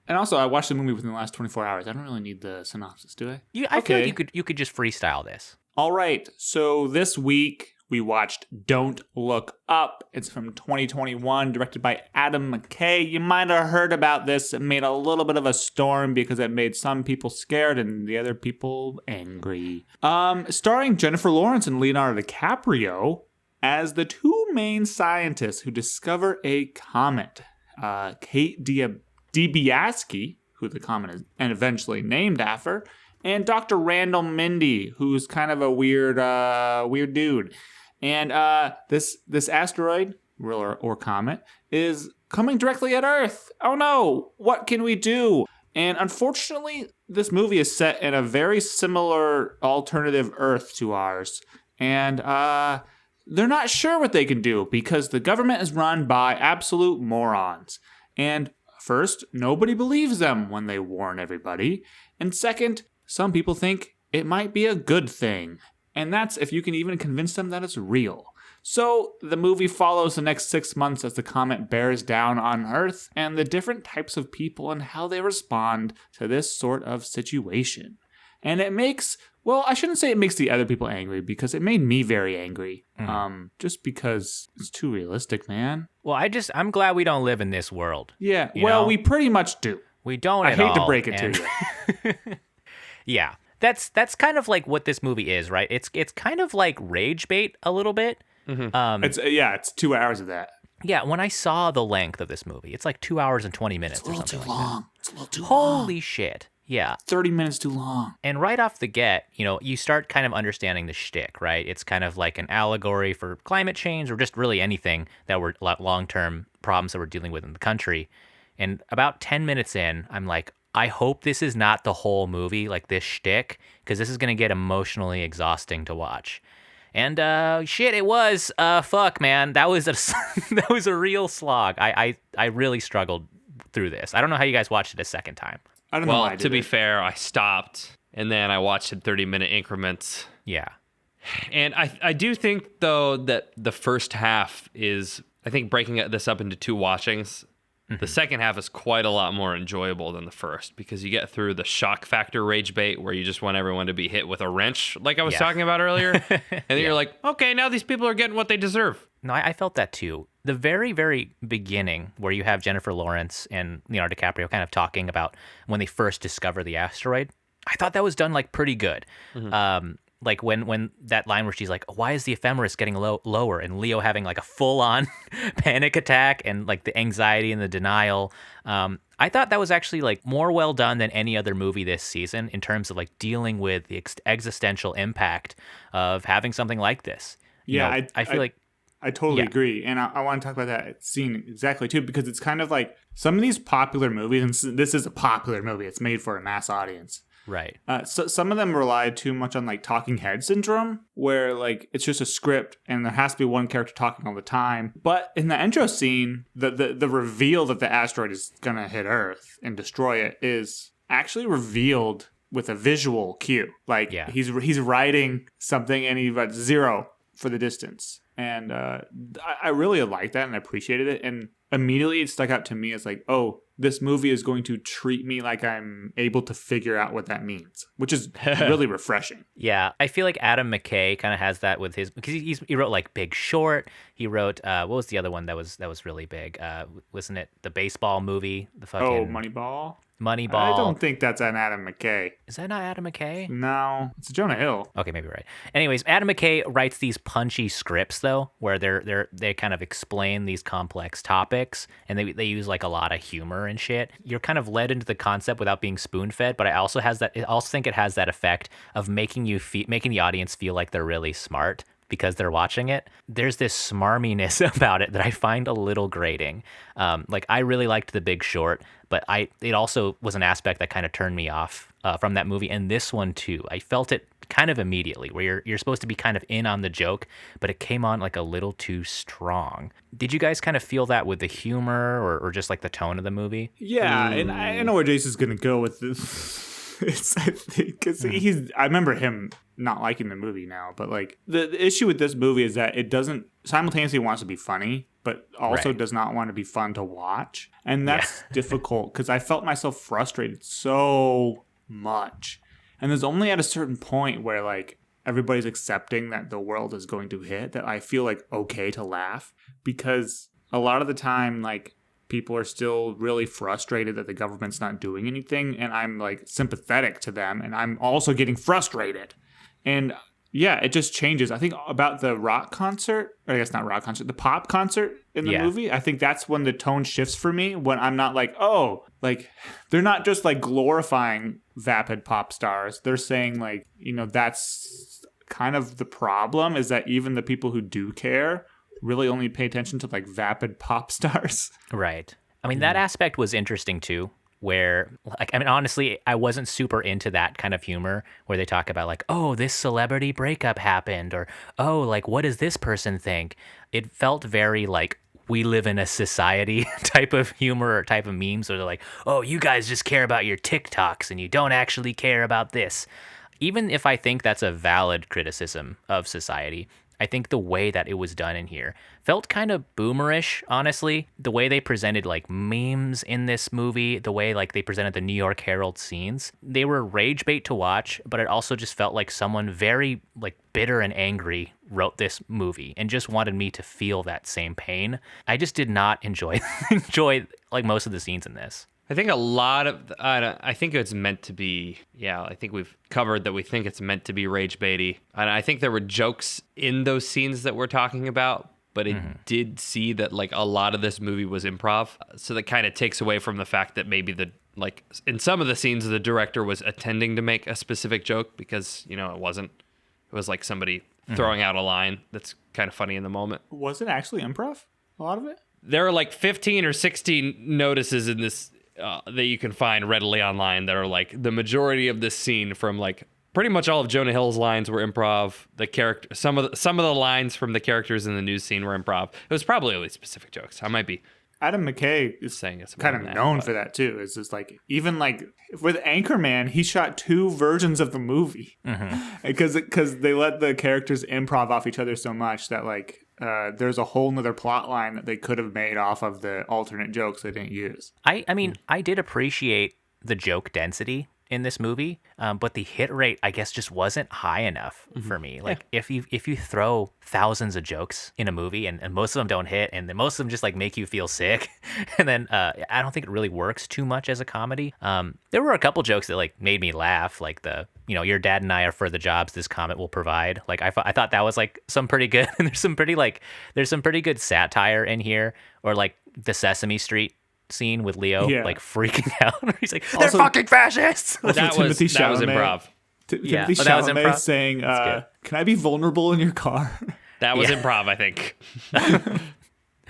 S2: And also, I watched the movie within the last 24 hours. I don't really need the synopsis, do I?
S1: I feel
S2: Okay.
S1: like you could just freestyle this.
S2: All right. So this week we watched Don't Look Up. It's from 2021, directed by Adam McKay. You might have heard about this. It made a little bit of a storm because it made some people scared and the other people angry. Starring Jennifer Lawrence and Leonardo DiCaprio as the two main scientists who discover a comet. Kate DiBiase, who the comet is and eventually named after, and Dr. Randall Mindy, who's kind of a weird dude. And this asteroid or comet is coming directly at Earth. Oh no, what can we do? And unfortunately, this movie is set in a very similar alternative Earth to ours. And they're not sure what they can do because the government is run by absolute morons. And first, nobody believes them when they warn everybody. And second, some people think it might be a good thing. And that's if you can even convince them that it's real. So the movie follows the next 6 months as the comet bears down on Earth and the different types of people and how they respond to this sort of situation. And it makes, well, I shouldn't say it makes the other people angry because it made me very angry. Just because it's too realistic, man.
S1: Well, I'm glad we don't live in this world.
S2: Yeah, well, we pretty much do.
S1: We don't
S2: I hate to break it to you.
S1: Yeah. That's kind of like what this movie is, right? It's kind of like rage bait a little bit.
S3: Mm-hmm.
S2: It's 2 hours of that.
S1: Yeah, when I saw the length of this movie, it's like 2 hours and 20 minutes or something like that.
S2: It's a little too long.
S1: Holy shit. Yeah.
S2: 30 minutes too long.
S1: And right off the get, you start kind of understanding the shtick, right? It's kind of like an allegory for climate change or just really anything that were long-term problems that we're dealing with in the country. And about 10 minutes in, I'm like, I hope this is not the whole movie, like this shtick, because this is going to get emotionally exhausting to watch. And shit, it was. Fuck, man, that was that was a real slog. I really struggled through this. I don't know how you guys watched it a second time.
S2: I don't know.
S3: Well, to be fair, I stopped and then I watched in 30-minute increments.
S1: Yeah.
S3: And I do think though that the first half is, I think breaking this up into two watchings. The second half is quite a lot more enjoyable than the first because you get through the shock factor rage bait where you just want everyone to be hit with a wrench like I was talking about earlier. And then you're like, okay, now these people are getting what they deserve.
S1: No, I felt that too. The very, very beginning where you have Jennifer Lawrence and Leonardo DiCaprio kind of talking about when they first discover the asteroid, I thought that was done like pretty good. Like when that line where she's like, why is the ephemeris getting lower? And Leo having like a full-on panic attack and like the anxiety and the denial. I thought that was actually like more well done than any other movie this season in terms of like dealing with the existential impact of having something like this. I feel like
S2: I totally agree. And I want to talk about that scene exactly too, because it's kind of like some of these popular movies, and this is a popular movie. It's made for a mass audience.
S1: Right.
S2: So some of them rely too much on like talking head syndrome, where like it's just a script and there has to be one character talking all the time. But in the intro scene, the reveal that the asteroid is gonna hit Earth and destroy it is actually revealed with a visual cue. Like he's writing something and he writes 0 for the distance. And I really liked that and I appreciated it. And immediately it stuck out to me as like, oh, this movie is going to treat me like I'm able to figure out what that means, which is really refreshing.
S1: Yeah, I feel like Adam McKay kind of has that with his, because he wrote like Big Short. He wrote what was the other one that was really big? Wasn't it the baseball movie? The fucking
S2: Moneyball.
S1: Moneyball.
S2: I don't think that's an Adam McKay.
S1: Is that not Adam McKay?
S2: No, it's Jonah Hill.
S1: Okay, maybe right. Anyways, Adam McKay writes these punchy scripts though, where they kind of explain these complex topics, and they use like a lot of humor and shit. You're kind of led into the concept without being spoon-fed, but I also think it has that effect of making the audience feel like they're really smart because they're watching it. There's this smarminess about it that I find a little grating. Like I really liked The Big Short, but it also was an aspect that kind of turned me off from that movie, and this one too. I felt it kind of immediately, where you're supposed to be kind of in on the joke, but it came on like a little too strong. Did you guys kind of feel that with the humor or just like the tone of the movie?
S2: Yeah, and I know where Jason's gonna go with this. Because I remember him not liking the movie now, but like the issue with this movie is that it doesn't simultaneously wants to be funny, but also does not want to be fun to watch, and that's difficult because I felt myself frustrated so much, and there's only at a certain point where like everybody's accepting that the world is going to hit that I feel like okay to laugh, because a lot of the time like people are still really frustrated that the government's not doing anything, and I'm like sympathetic to them, and I'm also getting frustrated. And Yeah, it just changes. I think about the rock concert, or I guess not rock concert, the pop concert in the movie. I think that's when the tone shifts for me, when I'm not like, oh, like they're not just like glorifying vapid pop stars. They're saying like, that's kind of the problem, is that even the people who do care really only pay attention to like vapid pop stars.
S1: Right. I mean, that aspect was interesting too, where, like, I mean, honestly, I wasn't super into that kind of humor where they talk about like, oh, this celebrity breakup happened, or, oh, like, what does this person think? It felt very like, we live in a society type of humor or type of memes where they're like, oh, you guys just care about your TikToks and you don't actually care about this. Even if I think that's a valid criticism of society, I think the way that it was done in here felt kind of boomerish, honestly. The way they presented like memes in this movie, the way like they presented the New York Herald scenes, they were rage bait to watch, but it also just felt like someone very like bitter and angry wrote this movie and just wanted me to feel that same pain. I just did not enjoy like most of the scenes in this.
S3: I think a lot of, I think it's meant to be, I think we've covered that we think it's meant to be rage baity. And I think there were jokes in those scenes that we're talking about, but it did see that like a lot of this movie was improv. So that kind of takes away from the fact that maybe like in some of the scenes, the director was attending to make a specific joke because, it wasn't. It was like somebody throwing out a line that's kind of funny in the moment.
S2: Was it actually improv? A lot of it?
S3: There are like 15 or 16 notices in this that you can find readily online that are like the majority of this scene from like pretty much all of Jonah Hill's lines were improv. The character, some of the lines from the characters in the news scene were improv. It was probably only specific jokes. I might be.
S2: Adam McKay is
S3: saying it's
S2: kind of known for that too. It's just like, even like with Anchorman, he shot 2 versions of the movie because they let the characters improv off each other so much that like there's a whole nother plot line that they could have made off of the alternate jokes they didn't use.
S1: I mean, I did appreciate the joke density in this movie, but the hit rate, I guess, just wasn't high enough for me. Like if you throw thousands of jokes in a movie and most of them don't hit, and then most of them just like make you feel sick, and then I don't think it really works too much as a comedy. There were a couple jokes that like made me laugh, like the your dad and I are for the jobs this comet will provide. Like I thought that was like some pretty good. And there's some pretty good satire in here, or like the Sesame Street scene with Leo like freaking out. He's like, they're fucking fascists.
S2: That was
S3: improv.
S2: Timothy Chalamet saying, can I be vulnerable in your car?
S3: That was improv, I think.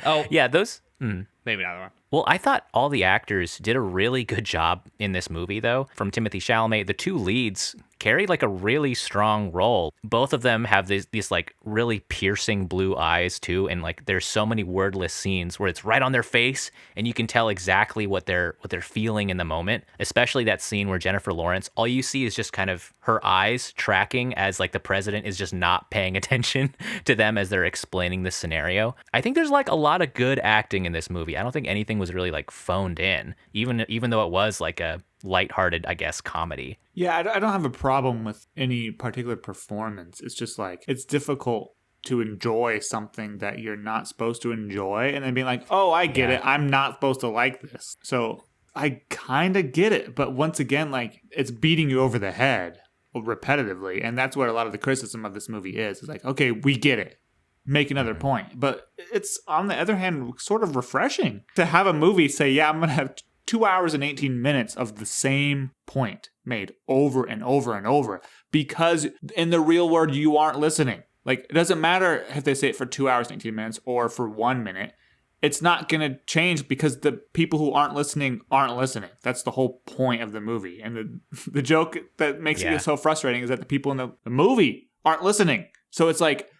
S3: Oh
S1: yeah, those
S3: maybe not one.
S1: Well, I thought all the actors did a really good job in this movie, though. From Timothee Chalamet, the 2 leads carried like a really strong role. Both of them have these like really piercing blue eyes too, and like there's so many wordless scenes where it's right on their face and you can tell exactly what they're feeling in the moment. Especially that scene where Jennifer Lawrence, all you see is just kind of her eyes tracking as like the president is just not paying attention to them as they're explaining the scenario. I think there's like a lot of good acting in this movie. I don't think anything was really like phoned in, even though it was like a lighthearted, I guess, comedy.
S2: Yeah, I don't have a problem with any particular performance. It's just like, it's difficult to enjoy something that you're not supposed to enjoy and then being like, oh, I get it. I'm not supposed to like this. So I kind of get it. But once again, like, it's beating you over the head repetitively. And that's what a lot of the criticism of this movie is. It's like, okay, we get it. Make another point. But it's, on the other hand, sort of refreshing to have a movie say, yeah, I'm going to have 2 hours and 18 minutes of the same point made over and over and over, because in the real world, you aren't listening. Like, it doesn't matter if they say it for 2 hours and 18 minutes or for 1 minute. It's not going to change because the people who aren't listening. That's the whole point of the movie. And the joke that makes it so frustrating is that the people in the movie aren't listening. So it's like,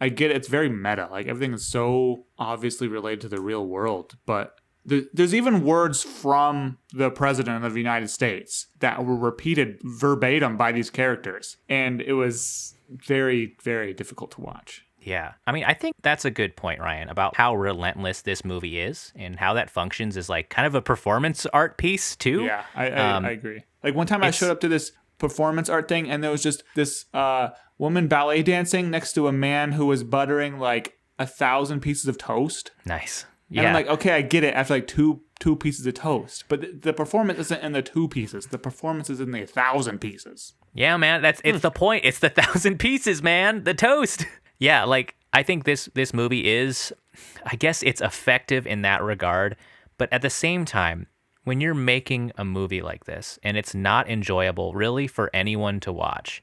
S2: I get it. It's very meta. Like, everything is so obviously related to the real world, but there's even words from the president of the United States that were repeated verbatim by these characters. And it was very, very difficult to watch.
S1: Yeah. I mean, I think that's a good point, Ryan, about how relentless this movie is and how that functions as like kind of a performance art piece too.
S2: Yeah, I agree. Like, one time I showed up to this performance art thing and there was just this woman ballet dancing next to a man who was buttering like 1,000 pieces of toast.
S1: Nice.
S2: And I'm like, okay, I get it. After like two 2 pieces of toast. But the performance isn't in the 2 pieces. The performance is in the 1,000 pieces.
S1: Yeah, man, it's the point. It's the 1,000 pieces, man. The toast. Yeah, like I think this movie is, I guess it's effective in that regard, but at the same time, when you're making a movie like this and it's not enjoyable really for anyone to watch,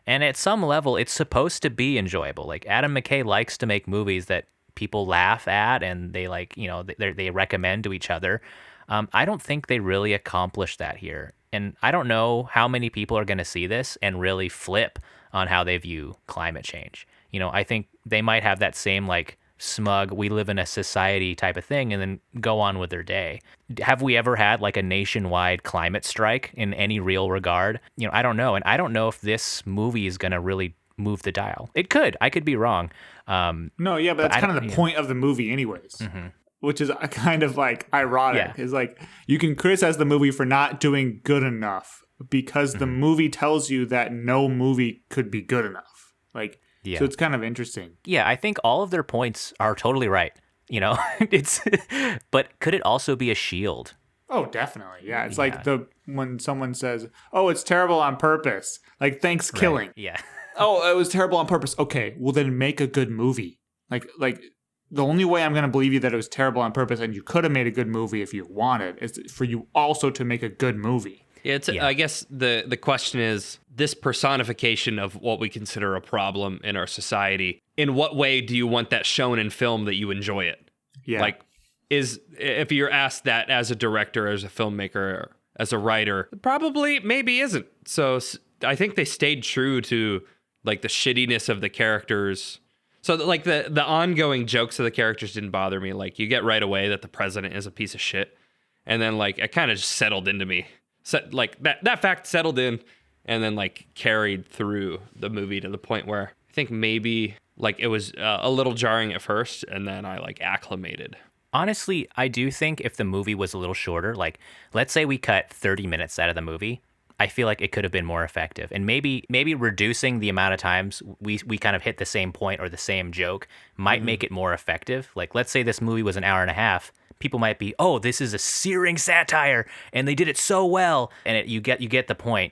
S1: and at some level it's supposed to be enjoyable. Like Adam McKay likes to make movies that people laugh at and they like, you know, they recommend to each other. I don't think they really accomplished that here. And I don't know how many people are going to see this and really flip on how they view climate change. You know, I think they might have that same like smug, we live in a society type of thing and then go on with their day. Have we ever had like a nationwide climate strike in any real regard? You know, I don't know. And I don't know if this movie is going to really move the dial. It could. I could be wrong.
S2: No, yeah, but that's kind of the point of the movie anyways.
S1: Mm-hmm.
S2: Which is kind of like ironic.
S1: Yeah.
S2: Is like you can criticize the movie for not doing good enough because the movie tells you that no movie could be good enough. Like,
S1: yeah.
S2: So it's kind of interesting.
S1: Yeah, I think all of their points are totally right. You know, but could it also be a shield?
S2: Oh, definitely. Yeah, it's like when someone says, "Oh, it's terrible on purpose," like thanks killing.
S1: Yeah.
S2: Oh, it was terrible on purpose. Okay, well then make a good movie. Like. The only way I'm going to believe you that it was terrible on purpose and you could have made a good movie if you wanted is for you also to make a good movie.
S3: I guess the question is this personification of what we consider a problem in our society. In what way do you want that shown in film that you enjoy it?
S2: Yeah.
S3: Like, if you're asked that as a director, as a filmmaker, as a writer, probably maybe isn't. So I think they stayed true to like the shittiness of the characters. So, like, the ongoing jokes of the characters didn't bother me. Like, you get right away that the president is a piece of shit. And then, like, it kind of just settled into me. So, like, that fact settled in and then, like, carried through the movie to the point where I think maybe, like, it was a little jarring at first. And then I, like, acclimated.
S1: Honestly, I do think if the movie was a little shorter, like, let's say we cut 30 minutes out of the movie, I feel like it could have been more effective. And maybe reducing the amount of times we kind of hit the same point or the same joke might make it more effective. Like, let's say this movie was an hour and a half. People might be, oh, this is a searing satire, and they did it so well. And you get the point.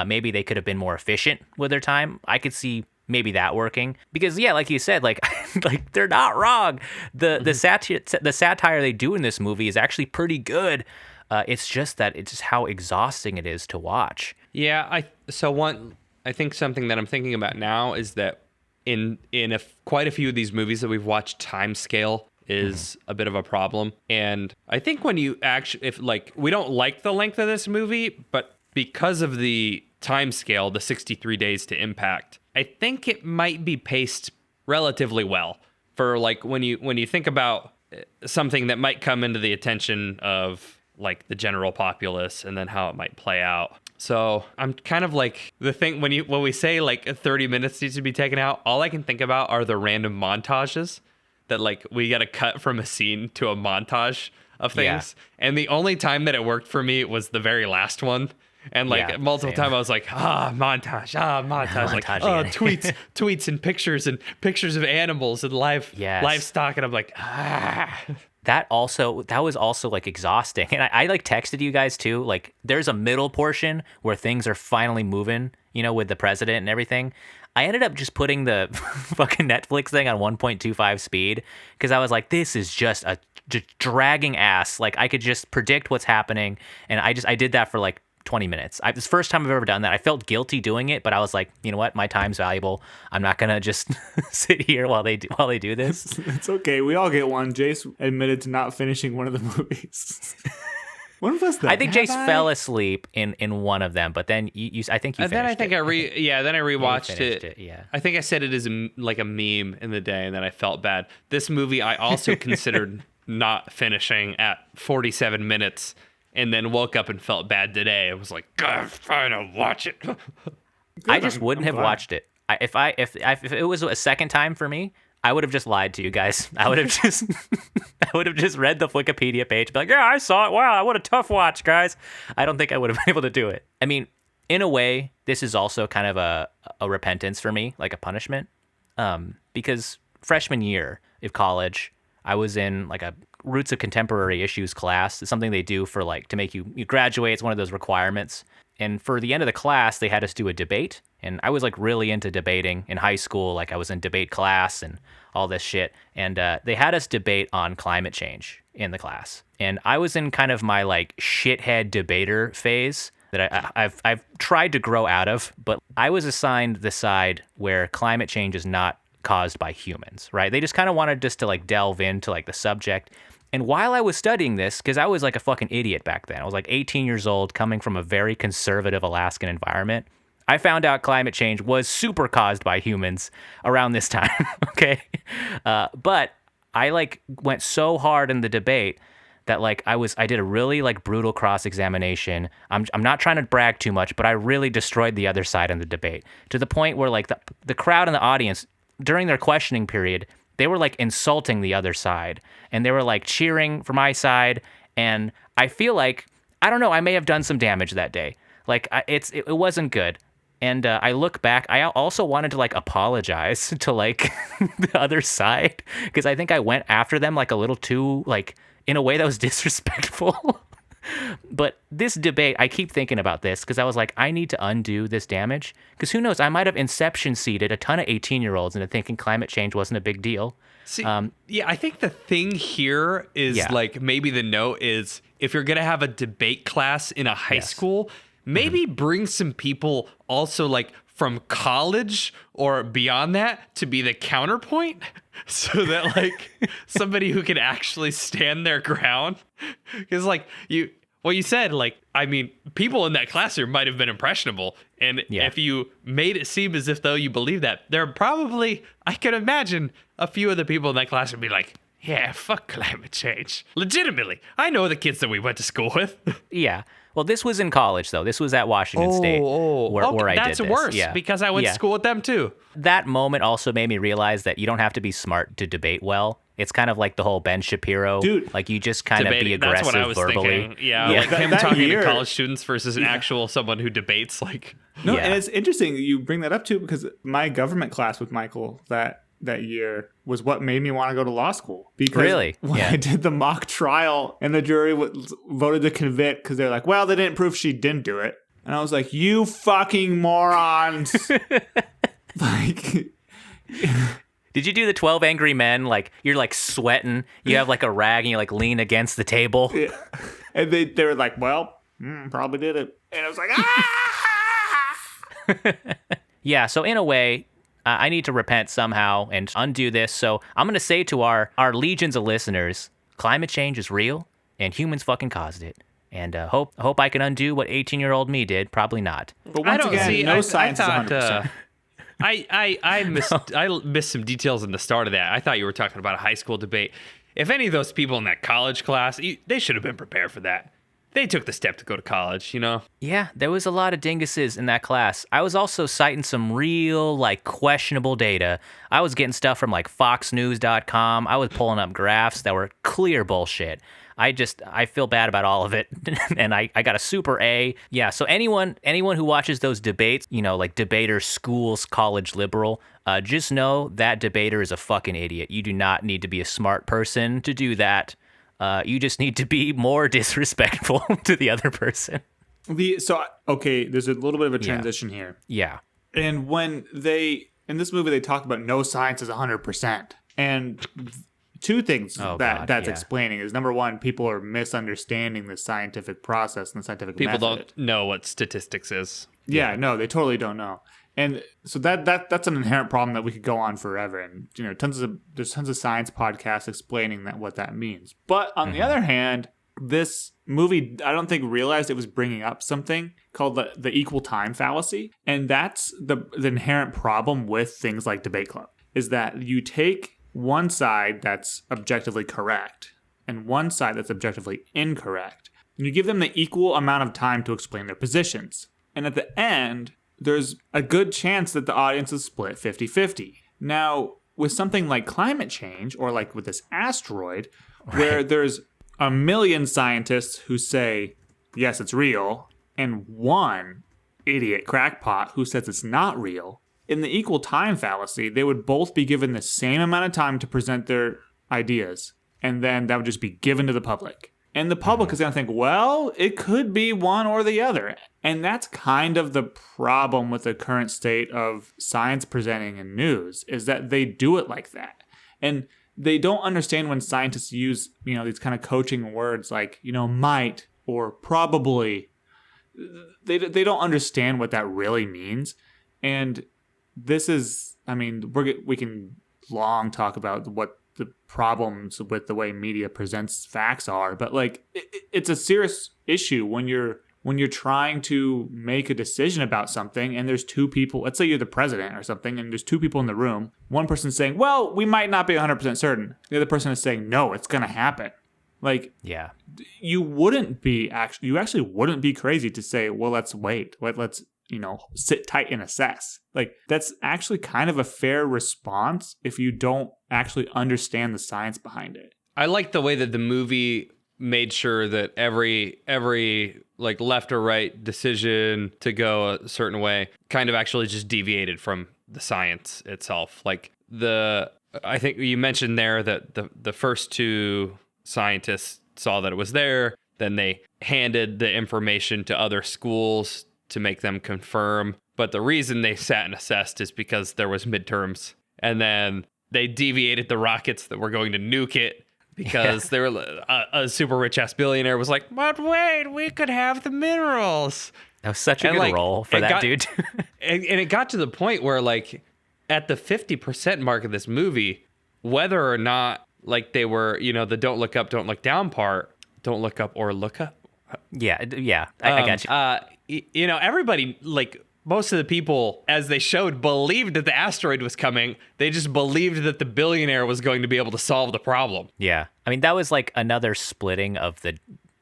S1: Maybe they could have been more efficient with their time. I could see maybe that working because, yeah, like you said, like like they're not wrong. The satire they do in this movie is actually pretty good. It's just how exhausting it is to watch.
S3: Yeah, I think something that I'm thinking about now is that in quite a few of these movies that we've watched, time scale is a bit of a problem. And I think when you actually, we don't like the length of this movie, but because of the time scale, the 63 days to impact, I think it might be paced relatively well for like when you think about something that might come into the attention of like the general populace and then how it might play out. So I'm kind of like the thing when we say like 30 minutes needs to be taken out, all I can think about are the random montages that like we got to cut from a scene to a montage of things. Yeah. And the only time that it worked for me was the very last one. And like multiple times I was like, montage. Like, tweets and pictures of animals and livestock. And I'm like,
S1: That was also like exhausting. And I like texted you guys too. Like there's a middle portion where things are finally moving, you know, with the president and everything. I ended up just putting the fucking Netflix thing on 1.25 speed because I was like, this is just dragging ass. Like I could just predict what's happening. And I did that for like 20 minutes. It's the first time I've ever done that. I felt guilty doing it, but I was like, you know what? My time's valuable. I'm not gonna just sit here while they do this.
S2: It's okay. We all get one. Jace admitted to not finishing one of the movies. When was that?
S1: I think Jace fell asleep in one of them, but then I think you finished
S3: then I think
S1: it.
S3: Then I rewatched it.
S1: Yeah.
S3: I think I said it as like a meme in the day, and then I felt bad. This movie I also considered not finishing at 47 minutes. And then woke up and felt bad today. I was like, God, I'm trying to watch it.
S1: I just wouldn't have watched it. If it was a second time for me, I would have just lied to you guys. I would have just read the Wikipedia page, be like, yeah, I saw it. Wow, what a tough watch, guys. I don't think I would have been able to do it. I mean, in a way, this is also kind of a repentance for me, like a punishment, because freshman year of college, I was in like a Roots of Contemporary Issues class. It's something they do for like to make you graduate. It's one of those requirements. And for the end of the class, they had us do a debate. And I was like really into debating in high school. Like I was in debate class and all this shit. And they had us debate on climate change in the class. And I was in kind of my like shithead debater phase that I've tried to grow out of. But I was assigned the side where climate change is not caused by humans, right? They just kind of wanted us to like delve into like the subject. And while I was studying this, because I was like a fucking idiot back then, I was like 18 years old, coming from a very conservative Alaskan environment, I found out climate change was super caused by humans around this time, okay? But I like went so hard in the debate that like I did a really like brutal cross-examination. I'm not trying to brag too much, but I really destroyed the other side in the debate to the point where like the crowd in the audience during their questioning period, they were like insulting the other side and they were like cheering for my side. And I feel like, I don't know, I may have done some damage that day. Like it wasn't good. And I look back, I also wanted to like apologize to like the other side because I think I went after them like a little too like in a way that was disrespectful. But this debate, I keep thinking about this because I was like, I need to undo this damage because who knows, I might have inception seeded a ton of 18-year-olds into thinking climate change wasn't a big deal.
S3: See, yeah, I think the thing here is like maybe the note is if you're going to have a debate class in a high school, maybe bring some people also like from college or beyond that to be the counterpoint so that like somebody who can actually stand their ground. Because like you said, like, I mean, people in that classroom might have been impressionable. And if you made it seem as if though you believe that, there are probably, I could imagine a few of the people in that class would be like, yeah, fuck climate change. Legitimately. I know the kids that we went to school with.
S1: Yeah. Well, this was in college, though. This was at Washington State where I did this.
S3: That's worse because I went to school with them, too.
S1: That moment also made me realize that you don't have to be smart to debate well. It's kind of like the whole Ben Shapiro. Dude, like you just kind of be aggressive
S3: that's what I was
S1: verbally.
S3: Thinking. Yeah, like him talking to college students versus an actual someone who debates. Like,
S2: no, and it's interesting you bring that up, too, because my government class with Michael that year was what made me want to go to law school. Because when I did the mock trial and the jury voted to convict because they're like, well, they didn't prove she didn't do it. And I was like, you fucking morons. Like...
S1: Did you do the 12 Angry Men? Like, you're like sweating. You have like a rag and you like lean against the table.
S2: Yeah. And they were like, well, probably did it. And I was like, ah!
S1: Yeah, so in a way... I need to repent somehow and undo this. So I'm going to say to our legions of listeners, climate change is real and humans fucking caused it. And hope I can undo what 18-year-old me did. Probably not.
S2: But once again, no science is 100%.
S3: I missed some details in the start of that. I thought you were talking about a high school debate. If any of those people in that college class, they should have been prepared for that. They took the step to go to college, you know?
S1: Yeah, there was a lot of dinguses in that class. I was also citing some real, like, questionable data. I was getting stuff from, like, foxnews.com. I was pulling up graphs that were clear bullshit. I feel bad about all of it, and I got a super A. Yeah, so anyone who watches those debates, you know, like debater schools, college liberal, just know that debater is a fucking idiot. You do not need to be a smart person to do that. You just need to be more disrespectful to the other person.
S2: There's a little bit of a transition here.
S1: Yeah.
S2: And when in this movie, they talk about no science is 100%. And two things that's explaining is, number one, people are misunderstanding the scientific process and the scientific method.
S3: People don't know what statistics is.
S2: Yeah, no, they totally don't know. And so that's an inherent problem that we could go on forever. And, you know, there's tons of science podcasts explaining what that means. But on the other hand, this movie, I don't think realized it was bringing up something called the equal time fallacy. And that's the inherent problem with things like Debate Club, is that you take one side that's objectively correct and one side that's objectively incorrect, and you give them the equal amount of time to explain their positions. And at the end, there's a good chance that the audience is split 50-50. Now, with something like climate change, or like with this asteroid, where there's a million scientists who say, yes, it's real, and one idiot crackpot who says it's not real, in the equal time fallacy, they would both be given the same amount of time to present their ideas. and then that would just be given to the public. And the public is going to think, well, it could be one or the other. And that's kind of the problem with the current state of science presenting in news, is that they do it like that. And they don't understand when scientists use, these kind of coaching words like, might or probably. They don't understand what that really means. And this is, we can long talk about what the problems with the way media presents facts are, but like it's a serious issue when you're trying to make a decision about something and there's two people, let's say you're the president or something, and there's two people in the room. One person's saying, well, we might not be 100% certain. The other person is saying, no, it's going to happen. Like,
S1: yeah,
S2: you actually wouldn't be crazy to say, well, let's wait. Let's sit tight and assess. Like, that's actually kind of a fair response if you don't actually understand the science behind it.
S3: I like the way that the movie made sure that every like left or right decision to go a certain way kind of actually just deviated from the science itself. Like I think you mentioned there that the first two scientists saw that it was there, then they handed the information to other schools to make them confirm. But the reason they sat and assessed is because there was midterms, and then they deviated the rockets that were going to nuke it because they were a super rich ass billionaire was like, but wait, we could have the minerals.
S1: That was such a good role for that dude.
S3: and it got to the point where, like, at the 50% mark of this movie, whether or not like they were, the don't look up, don't look down part, don't look up or look up.
S1: Yeah, I got you.
S3: Everybody, like, most of the people, as they showed, believed that the asteroid was coming. They just believed that the billionaire was going to be able to solve the problem.
S1: Yeah. I mean, that was like another splitting of the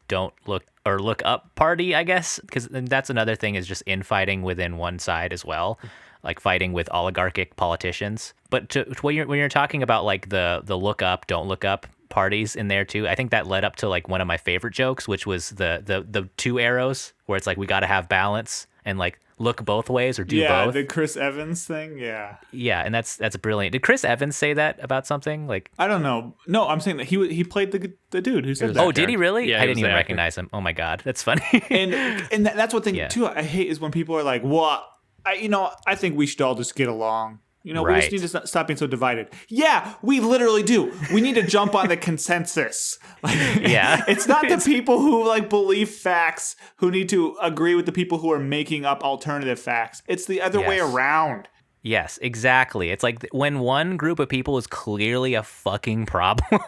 S1: don't look or look up party, I guess, because that's another thing, is just infighting within one side as well, like fighting with oligarchic politicians. But when you're talking about like the look up, don't look up parties in there too, I think that led up to like one of my favorite jokes, which was the two arrows, where it's like, we got to have balance and like look both ways or do both.
S2: Yeah, the Chris Evans thing. Yeah,
S1: and that's brilliant. Did Chris Evans say that about something? Like,
S2: I don't know. No, I'm saying that he played the dude who said that.
S1: Oh, did he really?
S3: Yeah,
S1: I didn't even recognize him. Oh my god, that's funny.
S2: and that's one thing too I hate, is when people are like, well, I think we should all just get along. We just need to stop being so divided. Yeah, we literally do. We need to jump on the consensus.
S1: Yeah.
S2: It's not the people who like believe facts who need to agree with the people who are making up alternative facts. It's the other way around.
S1: Yes, exactly. It's like when one group of people is clearly a fucking problem.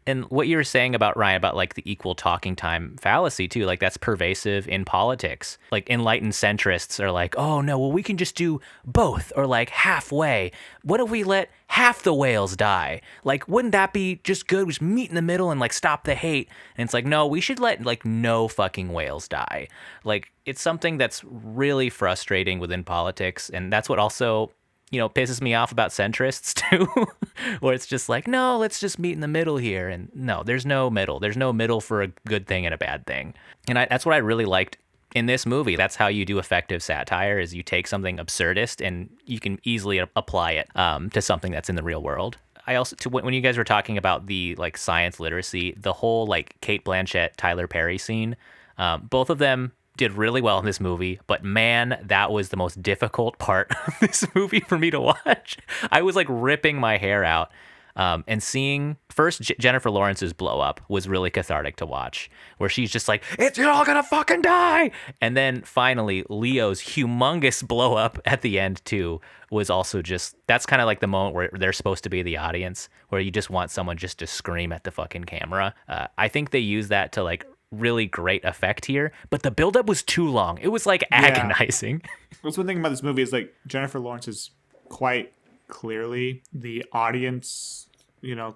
S1: And what you were saying about, Ryan, about like the equal talking time fallacy too, like that's pervasive in politics. Like enlightened centrists are like, oh no, well we can just do both, or like halfway. What if we let half the whales die? Like, wouldn't that be just good? We just meet in the middle and like stop the hate. And it's like, no, we should let like no fucking whales die. Like, it's something that's really frustrating within politics. And that's what also, pisses me off about centrists too, where it's just like, no, let's just meet in the middle here. And no, there's no middle. There's no middle for a good thing and a bad thing. And that's what I really liked in this movie. That's how you do effective satire, is you take something absurdist and you can easily apply it to something that's in the real world. I also, when you guys were talking about the like science literacy, the whole like Cate Blanchett, Tyler Perry scene, both of them did really well in this movie, but man, that was the most difficult part of this movie for me to watch. I was like ripping my hair out. And seeing first Jennifer Lawrence's blow up was really cathartic to watch, where she's just like, you're all gonna fucking die. And then finally Leo's humongous blow up at the end too was also just, that's kind of like the moment where they're supposed to be the audience, where you just want someone just to scream at the fucking camera. I think they use that to like really great effect here, but the buildup was too long. It was like agonizing.
S2: That's one thing about this movie, is like Jennifer Lawrence is quite clearly the audience,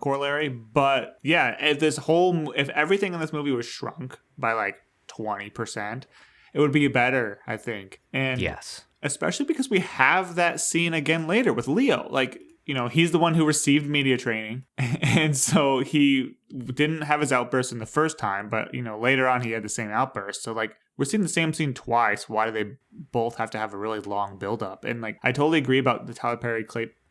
S2: corollary. But yeah, if everything in this movie was shrunk by like 20%, it would be better, I think. And
S1: yes,
S2: especially because we have that scene again later with Leo. Like, he's the one who received media training. And so he didn't have his outburst in the first time, but, later on he had the same outburst. So, like, we're seeing the same scene twice. Why do they both have to have a really long buildup? And, like, I totally agree about the Tyler Perry,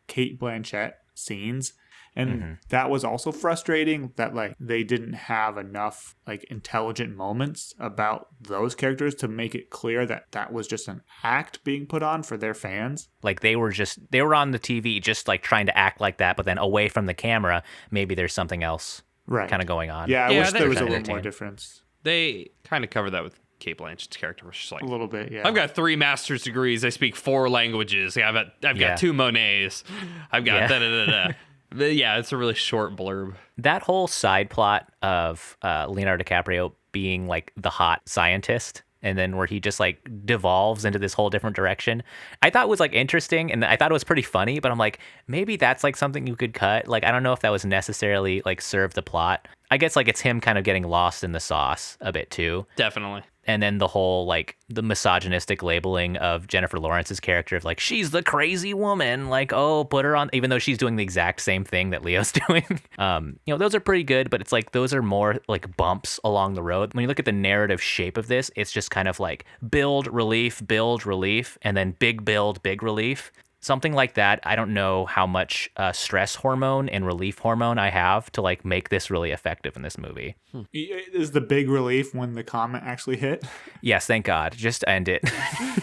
S2: Cate Blanchett scenes. And that was also frustrating that like they didn't have enough like intelligent moments about those characters to make it clear that that was just an act being put on for their fans.
S1: Like they were on the TV just like trying to act like that, but then away from the camera, maybe there's something else kind of going on.
S2: Yeah, I wish there was a little more difference.
S3: They kind of cover that with Cate Blanchett's character, which is like
S2: a little bit, yeah.
S3: I've got 3 master's degrees. I speak 4 languages. I've got 2 Monets. I've got da-da-da-da. But yeah, it's a really short blurb.
S1: That whole side plot of Leonardo DiCaprio being like the hot scientist, and then where he just like devolves into this whole different direction, I thought was like interesting, and I thought it was pretty funny, but I'm like, maybe that's like something you could cut. Like, I don't know if that was necessarily like serve the plot. I guess like it's him kind of getting lost in the sauce a bit too.
S3: Definitely.
S1: And then the whole like the misogynistic labeling of Jennifer Lawrence's character of like, she's the crazy woman, like, oh, put her on, even though she's doing the exact same thing that Leo's doing. Those are pretty good, but it's like those are more like bumps along the road. When you look at the narrative shape of this, it's just kind of like build, relief, and then big build, big relief. Something like that. I don't know how much stress hormone and relief hormone I have to like make this really effective in this movie.
S2: Is the big relief when the comet actually hit?
S1: Yes, thank God. Just end it.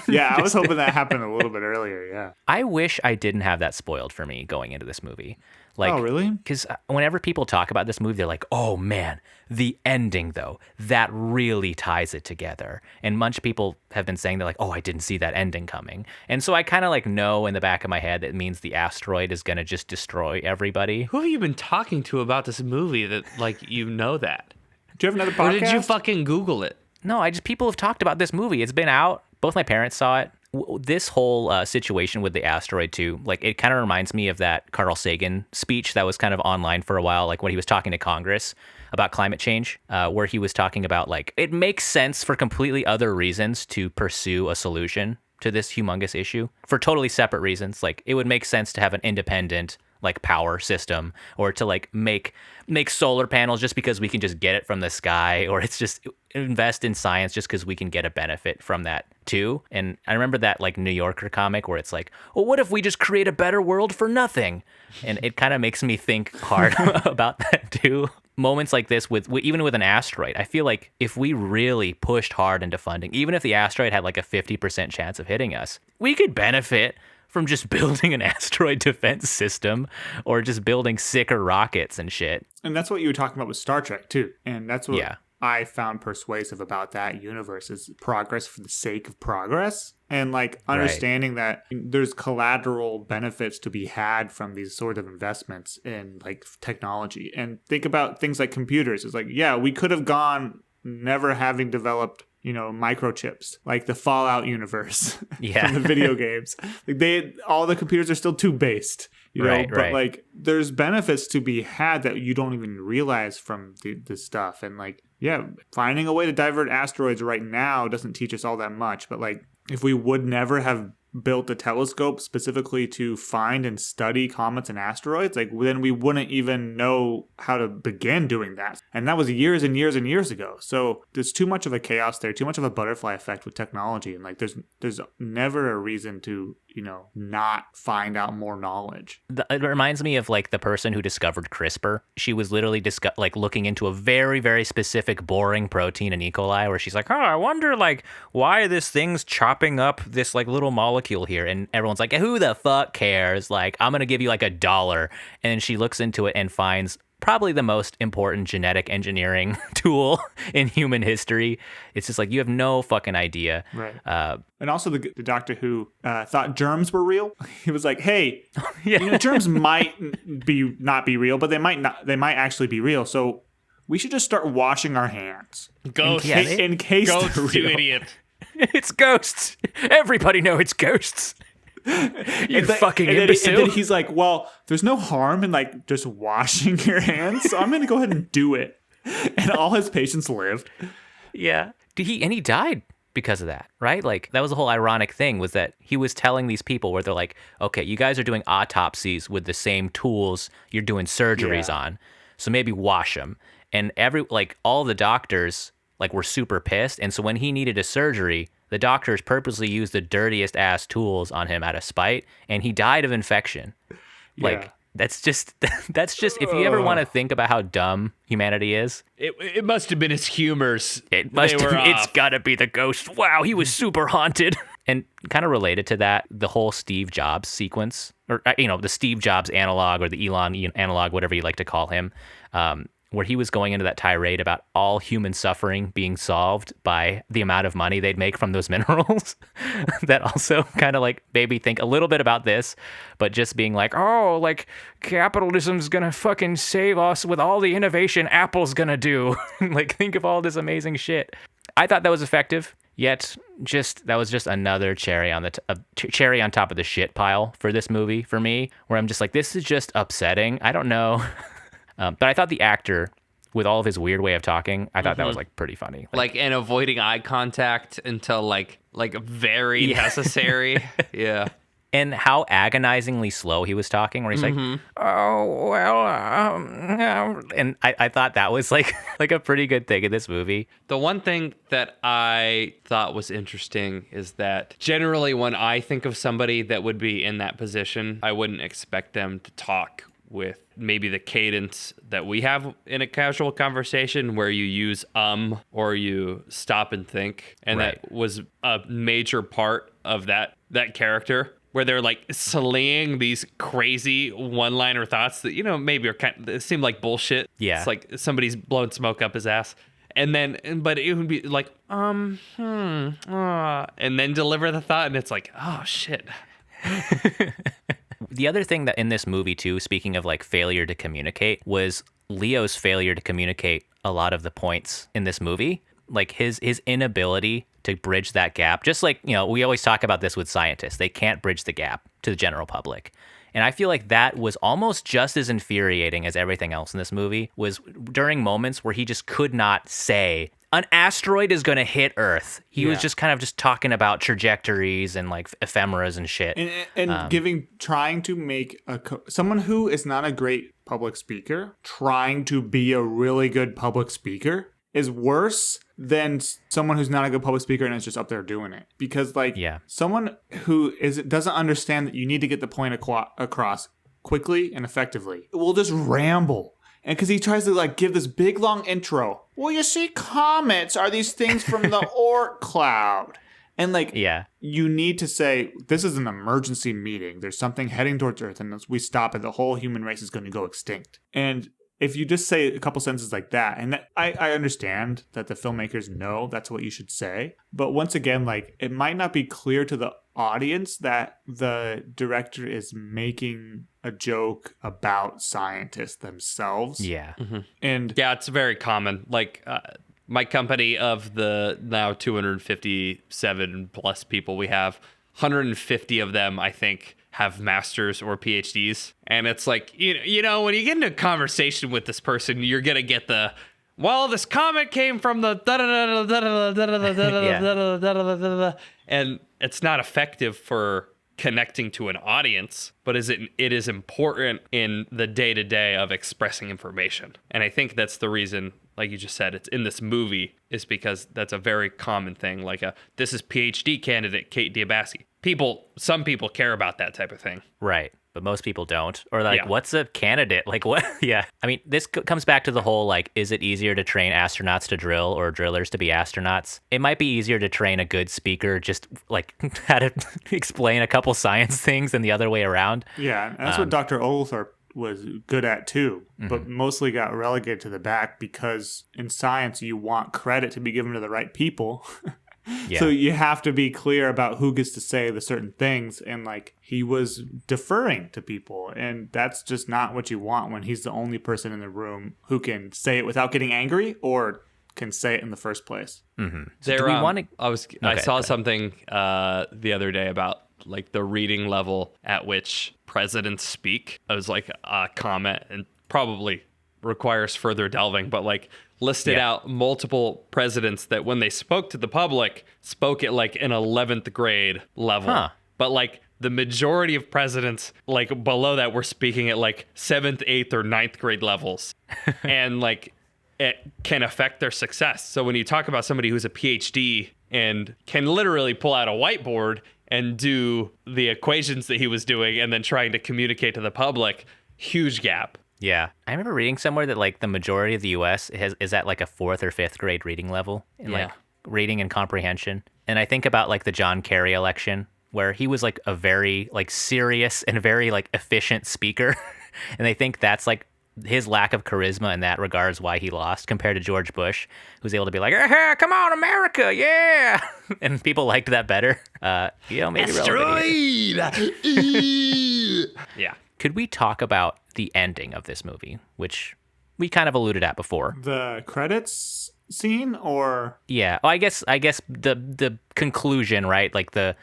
S2: Yeah, I was hoping that happened a little bit earlier, yeah.
S1: I wish I didn't have that spoiled for me going into this movie. Like,
S2: oh, really?
S1: Because whenever people talk about this movie, they're like, oh, man, the ending, though, that really ties it together. And a bunch of people have been saying, they're like, oh, I didn't see that ending coming. And so I kind of like know in the back of my head that it means the asteroid is going to just destroy everybody.
S3: Who have you been talking to about this movie that, like, you know that?
S2: Do you have another podcast?
S3: Or did you fucking Google it?
S1: No, people have talked about this movie. It's been out. Both my parents saw it. This whole situation with the asteroid too, like it kind of reminds me of that Carl Sagan speech that was kind of online for a while, like when he was talking to Congress about climate change, where he was talking about like it makes sense for completely other reasons to pursue a solution to this humongous issue for totally separate reasons. Like it would make sense to have an independent like power system, or to like make solar panels just because we can just get it from the sky, or it's just invest in science just because we can get a benefit from that too. And I remember that like New Yorker comic where it's like, well, what if we just create a better world for nothing? And it kind of makes me think hard about that too. Moments like this even with an asteroid, I feel like if we really pushed hard into funding, even if the asteroid had like a 50% chance of hitting us, we could benefit from just building an asteroid defense system, or just building sicker rockets and shit.
S2: And that's what you were talking about with Star Trek too. And that's what I found persuasive about that universe is progress for the sake of progress. And like understanding that there's collateral benefits to be had from these sort of investments in like technology. And think about things like computers. It's like, yeah, we could have gone never having developed microchips, like the Fallout universe from the video games. Like all the computers are still tube-based, but like there's benefits to be had that you don't even realize from the stuff. And like, yeah, finding a way to divert asteroids right now doesn't teach us all that much. But like, if we would never have built a telescope specifically to find and study comets and asteroids, like then we wouldn't even know how to begin doing that. And that was years and years and years ago. So there's too much of a chaos there, too much of a butterfly effect with technology. And like there's never a reason to, not find out more knowledge.
S1: It reminds me of like the person who discovered CRISPR. She was literally looking into a very, very specific boring protein in E. coli, where she's like, oh, I wonder like why this thing's chopping up this like little molecule here. And everyone's like, who the fuck cares? Like, I'm going to give you like $1. And she looks into it and finds probably the most important genetic engineering tool in human history. It's just like, you have no fucking idea.
S2: Right. And also the doctor who thought germs were real. He was like, hey, germs might not be real, but they might actually be real. So we should just start washing our hands.
S3: Ghosts.
S2: In case
S3: ghosts,
S2: they're real.
S3: you idiot.
S1: It's ghosts. Everybody know it's ghosts. Fucking imbecile.
S2: And then he's like, well, there's no harm in like just washing your hands, so I'm going to go ahead and do it. And all his patients lived.
S1: Yeah. He died because of that, right? Like that was the whole ironic thing, was that he was telling these people where they're like, okay, you guys are doing autopsies with the same tools you're doing surgeries on, so maybe wash them. And all the doctors like were super pissed. And so when he needed a surgery, the doctors purposely used the dirtiest ass tools on him out of spite, and he died of infection. Like That's just if you ever want to think about how dumb humanity is,
S3: It must have been his humors.
S1: It's gotta be the ghost. Wow, he was super haunted. And kind of related to that, the whole Steve Jobs sequence, or the Steve Jobs analog or the Elon analog, whatever you like to call him, where he was going into that tirade about all human suffering being solved by the amount of money they'd make from those minerals. That also kind of like made me think a little bit about this, but just being like, oh, like capitalism's gonna fucking save us with all the innovation Apple's gonna do. Like, think of all this amazing shit. I thought that was effective. Yet, that was just another cherry on cherry on top of the shit pile for this movie for me, where I'm just like, this is just upsetting. I don't know. But I thought the actor, with all of his weird way of talking, I thought that was like pretty funny.
S3: And avoiding eye contact until like very necessary. Yeah.
S1: And how agonizingly slow he was talking, where he's like, oh, well, and I thought that was like a pretty good thing in this movie.
S3: The one thing that I thought was interesting is that generally when I think of somebody that would be in that position, I wouldn't expect them to talk with maybe the cadence that we have in a casual conversation where you use or you stop and think. And
S1: right.
S3: That was a major part of that character, where they're like slaying these crazy one-liner thoughts that, maybe are seem like bullshit.
S1: Yeah.
S3: It's like somebody's blowing smoke up his ass. And then, but it would be like, and then deliver the thought, and it's like, oh, shit.
S1: The other thing that in this movie, too, speaking of like failure to communicate, was Leo's failure to communicate a lot of the points in this movie. Like his inability to bridge that gap. Just like, we always talk about this with scientists. They can't bridge the gap to the general public. And I feel like that was almost just as infuriating as everything else in this movie, was during moments where he just could not say, an asteroid is going to hit Earth. He was just kind of just talking about trajectories and like ephemeras and shit.
S2: And trying to make someone who is not a great public speaker, trying to be a really good public speaker is worse than someone who's not a good public speaker and is just up there doing it. Because someone who doesn't understand that you need to get the point across quickly and effectively will just ramble. And because he tries to give this big long intro. Well, you see, comets are these things from the Oort cloud. And you need to say, this is an emergency meeting. There's something heading towards Earth, and if we stop it, the whole human race is going to go extinct. And if you just say a couple sentences like that, and I understand that the filmmakers know that's what you should say, but once again, it might not be clear to the audience that the director is making a joke about scientists themselves.
S1: Yeah.
S3: Mm-hmm.
S2: And
S3: yeah, it's very common. My company, of the now 257 plus people we have, 150 of them, I think, have masters or PhDs. And it's like, when you get into a conversation with this person, you're going to get this comet came from the and it's not effective for connecting to an audience, but it is important in the day-to-day of expressing information. And I think that's the reason, like you just said, it's in this movie, is because that's a very common thing. This is PhD candidate Kate Diabassi. Some people care about that type of thing.
S1: Right. But most people don't. Or what's a candidate? What? Yeah. I mean, this comes back to the whole, is it easier to train astronauts to drill or drillers to be astronauts? It might be easier to train a good speaker just how to explain a couple science things than the other way around.
S2: Yeah. And that's what Dr. Oglethorpe was good at too, but mostly got relegated to the back because in science, you want credit to be given to the right people. Yeah. So you have to be clear about who gets to say the certain things, and he was deferring to people, and that's just not what you want when he's the only person in the room who can say it without getting angry or can say it in the first place.
S1: Mm-hmm. So do we want to?
S3: I saw something the other day about the reading level at which presidents speak. It was a comment, and probably requires further delving, but listed out multiple presidents that when they spoke to the public spoke at an 11th grade level. But the majority of presidents below that were speaking at 7th, 8th, or 9th grade levels. And it can affect their success. So when you talk about somebody who's a PhD and can literally pull out a whiteboard and do the equations that he was doing and then trying to communicate to the public, Huge gap.
S1: Yeah. I remember reading somewhere that like the majority of the US is at like a 4th or 5th grade reading level in like reading and comprehension. And I think about like the John Kerry election where he was like a very like serious and very like efficient speaker. And they think that's like his lack of charisma in that regard is why he lost compared to George Bush, who's able to be like, hey, come on, America, yeah. And people liked that better. Maybe
S3: Asteroid! Yeah.
S1: Could we talk about the ending of this movie, which we kind of alluded at before?
S2: The credits scene, or
S1: yeah, I guess the conclusion, right? Like they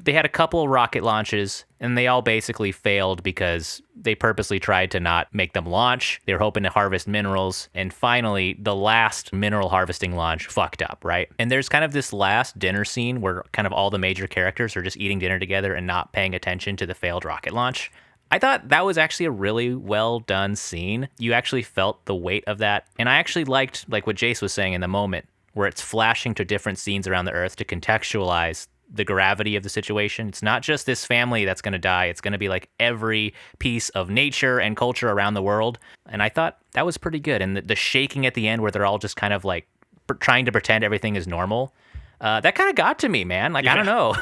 S1: had a couple rocket launches and they all basically failed because they purposely tried to not make them launch. They were hoping to harvest minerals, and finally the last mineral harvesting launch fucked up, right? And there's kind of this last dinner scene where kind of all the major characters are just eating dinner together and not paying attention to the failed rocket launch. I thought that was actually a really well done scene. You actually felt the weight of that. And I actually liked like what Jace was saying in the moment, where it's flashing to different scenes around the Earth to contextualize the gravity of the situation. It's not just this family that's going to die. It's going to be like every piece of nature and culture around the world. And I thought that was pretty good. And the shaking at the end where they're all just kind of like trying to pretend everything is normal, that kind of got to me, man. Like, I don't know.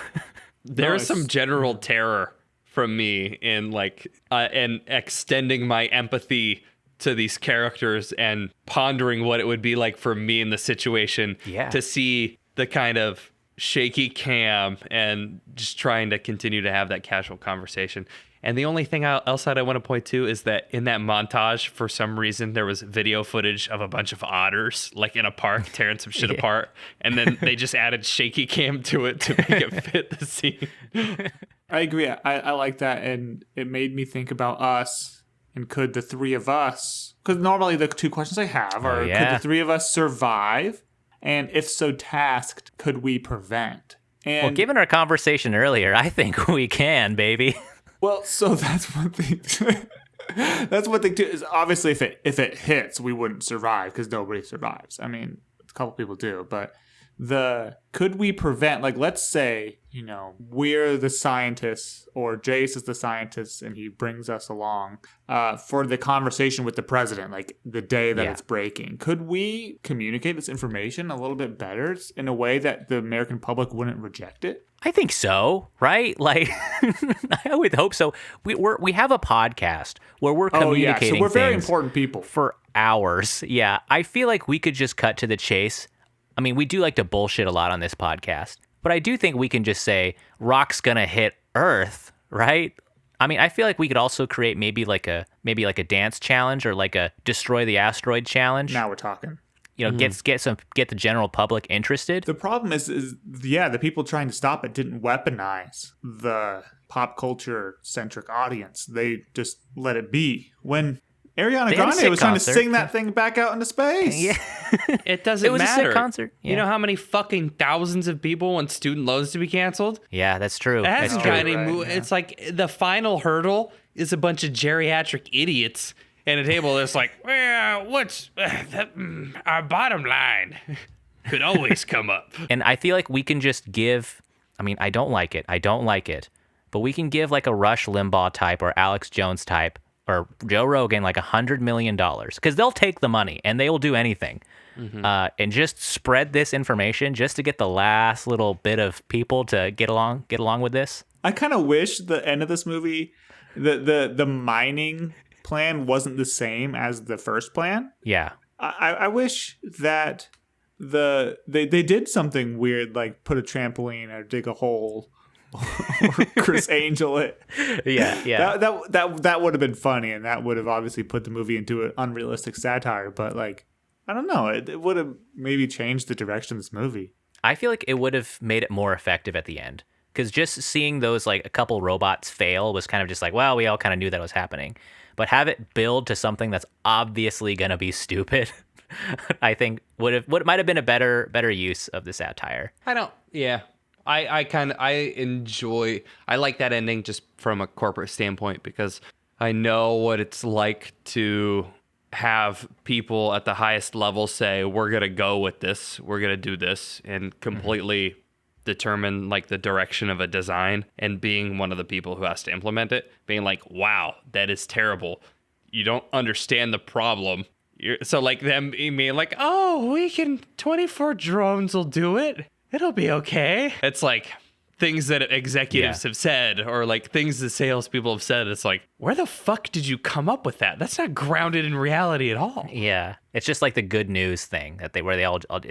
S3: There's some general terror from me in like and extending my empathy to these characters and pondering what it would be like for me in the situation to see the kind of shaky cam and just trying to continue to have that casual conversation. And the only thing else that I want to point to is that in that montage, for some reason, there was video footage of a bunch of otters, like in a park, tearing some shit apart. And then they just added shaky cam to it to make it fit the scene.
S2: I agree. I like that. And it made me think about us. And could the three of us, because normally the two questions I have are, could the three of us survive? And if so tasked, could we prevent? And
S1: well, given our conversation earlier, I think we can, baby.
S2: Well, so that's one thing. That's one thing too. Is obviously if it hits, we wouldn't survive because nobody survives. I mean, a couple people do, but could we prevent? Like, let's say we're the scientists, or Jace is the scientist, and he brings us along for the conversation with the president, like the day that it's breaking. Could we communicate this information a little bit better in a way that the American public wouldn't reject it?
S1: I think so, right? Like, I would hope so. We have a podcast where we're communicating.
S2: So we're very important people
S1: for hours. Yeah, I feel like we could just cut to the chase. I mean, we do like to bullshit a lot on this podcast, but I do think we can just say rock's gonna hit Earth, right? I mean, I feel like we could also create maybe like a dance challenge or like a destroy the asteroid challenge.
S2: Now we're talking.
S1: Get the general public interested.
S2: The problem is the people trying to stop it didn't weaponize the pop culture centric audience. They just let it be. When Ariana Grande was trying to sing that thing back out into space.
S1: Yeah.
S3: It doesn't matter.
S1: It was a sick concert. Yeah.
S3: You know how many fucking thousands of people want student loans to be canceled?
S1: Yeah, that's true.
S3: It hasn't got any It's like the final hurdle is a bunch of geriatric idiots at a table that's like, well, what's our bottom line could always come up.
S1: And I feel like we can just give, I mean, I don't like it, but we can give like a Rush Limbaugh type or Alex Jones type or Joe Rogan like $100 million, because they'll take the money and they will do anything. And just spread this information just to get the last little bit of people to get along with this.
S2: I kind of wish the end of this movie, the mining plan wasn't the same as the first plan.
S1: Yeah.
S2: I wish that they did something weird, like put a trampoline or dig a hole or Chris Angel it.
S1: Yeah.
S2: That would have been funny, and that would have obviously put the movie into an unrealistic satire, but like, I don't know, it would have maybe changed the direction of this movie.
S1: I feel like it would have made it more effective at the end. Because just seeing those, like, a couple robots fail was kind of just like, well, we all kind of knew that was happening. But have it build to something that's obviously going to be stupid, I think might have been a better use of the satire.
S3: I like that ending just from a corporate standpoint, because I know what it's like to have people at the highest level say, we're going to go with this, we're going to do this, and completely determine like the direction of a design, and being one of the people who has to implement it, being like, wow, that is terrible. You don't understand the problem. So like them being like, oh, we can 24 drones will do it. It'll be okay. It's like things that executives have said, or like things that salespeople have said. It's like, where the fuck did you come up with that? That's not grounded in reality at all.
S1: Yeah, it's just like the good news thing that they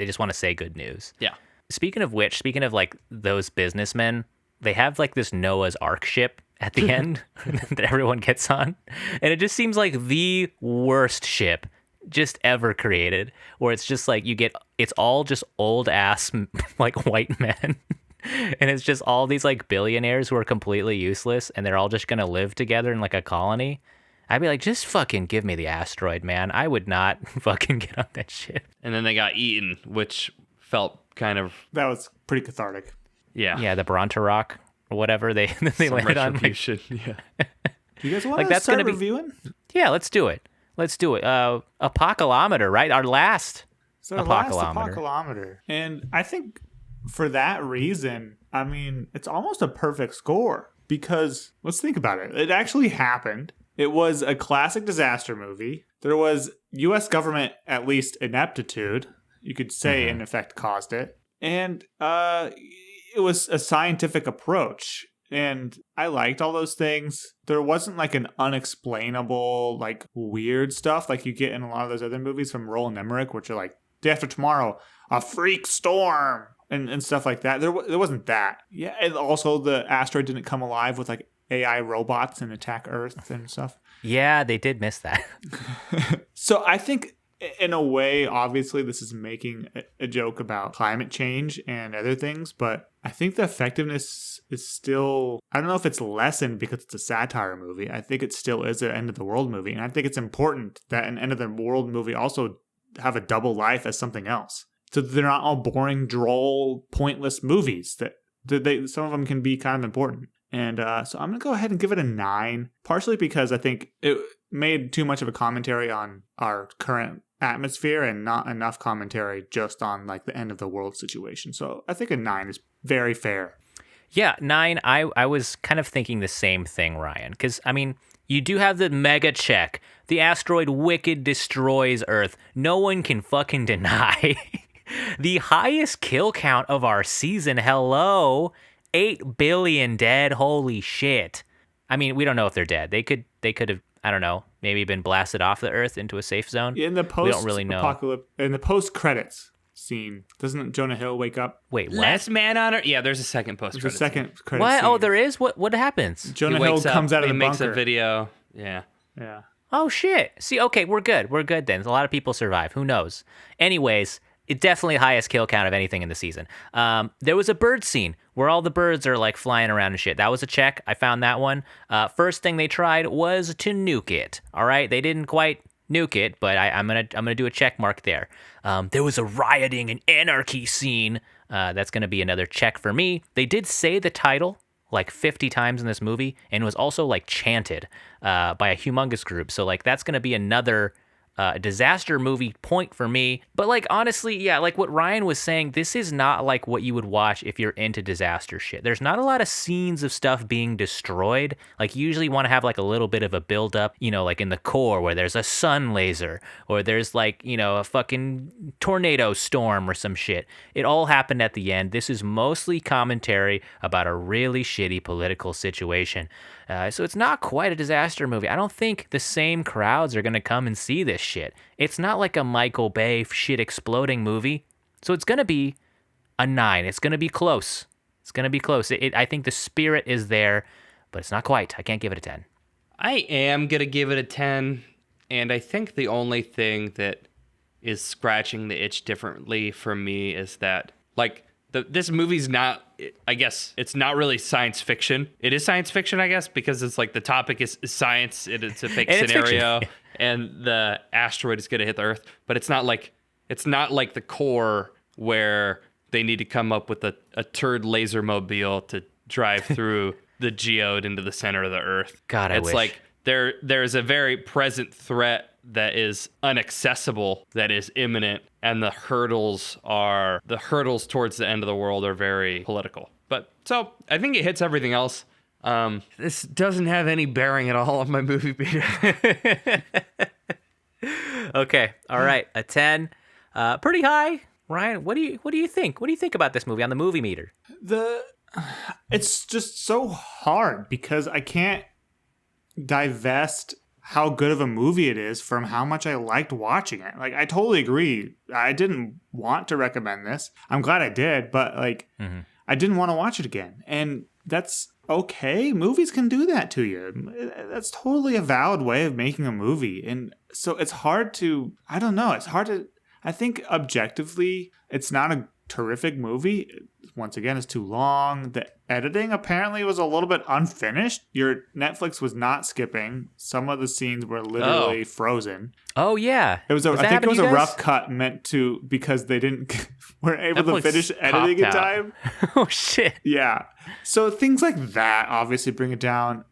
S1: just want to say good news.
S3: Yeah.
S1: Speaking of which, speaking of like those businessmen, they have like this Noah's Ark ship at the end that everyone gets on. And it just seems like the worst ship just ever created, where it's just like it's all just old ass like white men. And it's just all these like billionaires who are completely useless, and they're all just going to live together in like a colony. I'd be like, just fucking give me the asteroid, man. I would not fucking get on that ship.
S3: And then they got eaten, which felt kind of...
S2: That was pretty cathartic.
S3: Yeah.
S1: Yeah, the Bronterock or whatever they landed on. Like,
S3: yeah.
S2: Do you guys want
S1: Like,
S2: to
S1: that's
S2: start
S1: gonna be-
S2: reviewing?
S1: yeah, let's do it. Apocalypse, right? Our last
S2: So the last
S1: Apocalypse.
S2: Apocalypse. And I think for that reason, I mean, it's almost a perfect score, because let's think about it. It actually happened. It was a classic disaster movie. There was U.S. government, at least ineptitude, you could say, in effect, caused it. And it was a scientific approach. And I liked all those things. There wasn't like an unexplainable, like weird stuff like you get in a lot of those other movies from Roland Emmerich, which are like, day after tomorrow, a freak storm and stuff like that. There wasn't that. Yeah, and also the asteroid didn't come alive with like AI robots and attack Earth and stuff.
S1: Yeah, they did miss that.
S2: So I think in a way, obviously, this is making a joke about climate change and other things, but I think the effectiveness is still, I don't know if it's lessened because it's a satire movie. I think it still is an end of the world movie. And I think it's important that an end of the world movie also have a double life as something else. So they're not all boring, droll, pointless movies. That some of them can be kind of important. And so I'm going to go ahead and give it a 9, partially because I think it made too much of a commentary on our current atmosphere and not enough commentary just on like the end of the world situation. So I think a 9 is very fair.
S1: Yeah, 9, I was kind of thinking the same thing, Ryan. Because, I mean, you do have the mega check. The asteroid wicked destroys Earth. No one can fucking deny. The highest kill count of our season, hello. 8 billion dead, holy shit. I mean, we don't know if they're dead. They could have, I don't know, maybe been blasted off the Earth into a safe zone.
S2: In the
S1: We don't really know.
S2: post-apocalypse, in the post-credits scene, doesn't Jonah Hill wake up?
S1: Wait, what?
S3: Last man on Earth. Yeah, there's a second post.
S2: There's a second credit
S1: What?
S2: scene.
S1: Oh, there is? What happens?
S2: Jonah Hill comes out of the
S3: makes
S2: bunker.
S3: a video. Yeah.
S2: Yeah.
S1: Oh, shit. See, okay, we're good. We're good then. A lot of people survive. Who knows? Anyways, it definitely highest kill count of anything in the season. There was a bird scene where all the birds are like flying around and shit. That was a check. I found that one. First thing they tried was to nuke it. All right, they didn't quite nuke it, but I'm gonna do a check mark there. There was a rioting and anarchy scene. That's gonna be another check for me. They did say the title like 50 times in this movie, and it was also like chanted by a humongous group. So like that's gonna be another disaster movie point for me. But like honestly, yeah, like what Ryan was saying, this is not like what you would watch if you're into disaster shit. There's not a lot of scenes of stuff being destroyed. Like you usually want to have like a little bit of a build up, you know, like in the core where there's a sun laser or there's like, you know, a fucking tornado storm or some shit. It all happened at the end. This is mostly commentary about a really shitty political situation. So it's not quite a disaster movie. I don't think the same crowds are going to come and see this shit. It's not like a Michael Bay shit exploding movie. So it's going to be a 9. It's going to be close. It's going to be close. I think the spirit is there, but it's not quite. I can't give it a 10.
S3: I am going to give it a 10. And I think the only thing that is scratching the itch differently for me is that, like, this movie's not, I guess, it's not really science fiction. It is science fiction, I guess, because it's like the topic is science, it's a fake scenario, and the asteroid is going to hit the Earth. But it's not like the core where they need to come up with a turd laser mobile to drive through the geode into the center of the Earth.
S1: God, I
S3: it's
S1: wish.
S3: like there's a very present threat that is inaccessible, that is imminent, and the hurdles towards the end of the world are very political. But so I think it hits everything else. This doesn't have any bearing at all on my movie beater.
S1: Okay, all right, a 10, pretty high. Ryan, what do you think? What do you think about this movie on the movie meter?
S2: It's just so hard because I can't divest how good of a movie it is from how much I liked watching it. Like, I totally agree. I didn't want to recommend this. I'm glad I did, but like, I didn't want to watch it again. And that's okay. Movies can do that to you. That's totally a valid way of making a movie. And so it's hard to, I don't know. It's hard to, I think objectively, it's not a terrific movie. Once again, it's too long. The editing apparently was a little bit unfinished. Your Netflix was not skipping. Some of the scenes were literally frozen.
S1: Oh yeah,
S2: it was. I think it was a rough cut meant to because they weren't able to finish editing in time.
S1: Oh shit.
S2: Yeah. So things like that obviously bring it down.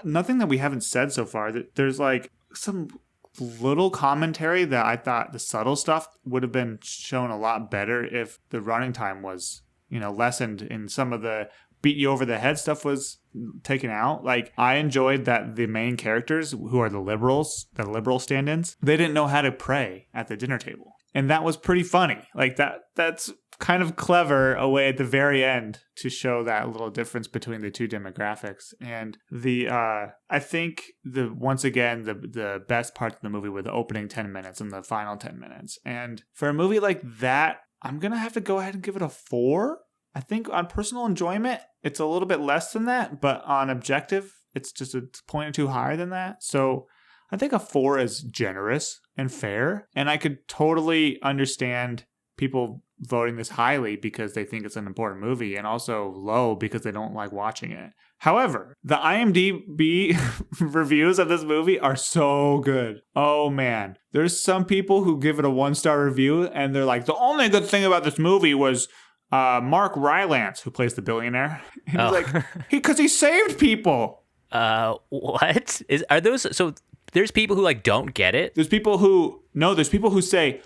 S2: Nothing that we haven't said so far. There's like some little commentary that I thought the subtle stuff would have been shown a lot better if the running time was, lessened, and some of the beat you over the head stuff was taken out. Like, I enjoyed that the main characters, who are the liberal stand-ins, they didn't know how to pray at the dinner table. And that was pretty funny. Like, that's kind of clever a way at the very end to show that little difference between the two demographics. And I think once again the best parts of the movie were the opening 10 minutes and the final 10 minutes. And for a movie like that, I'm gonna have to go ahead and give it a 4. I think on personal enjoyment, it's a little bit less than that, but on objective, it's just a point or two higher than that. So I think a 4 is generous and fair, and I could totally understand people voting this highly because they think it's an important movie, and also low because they don't like watching it. However, the IMDb reviews of this movie are so good. Oh man. There's some people who give it a 1-star review and they're like, the only good thing about this movie was Mark Rylance, who plays the billionaire. And he's like, because he saved people.
S1: What? Are those, so there's people who like don't get it?
S2: There's people who say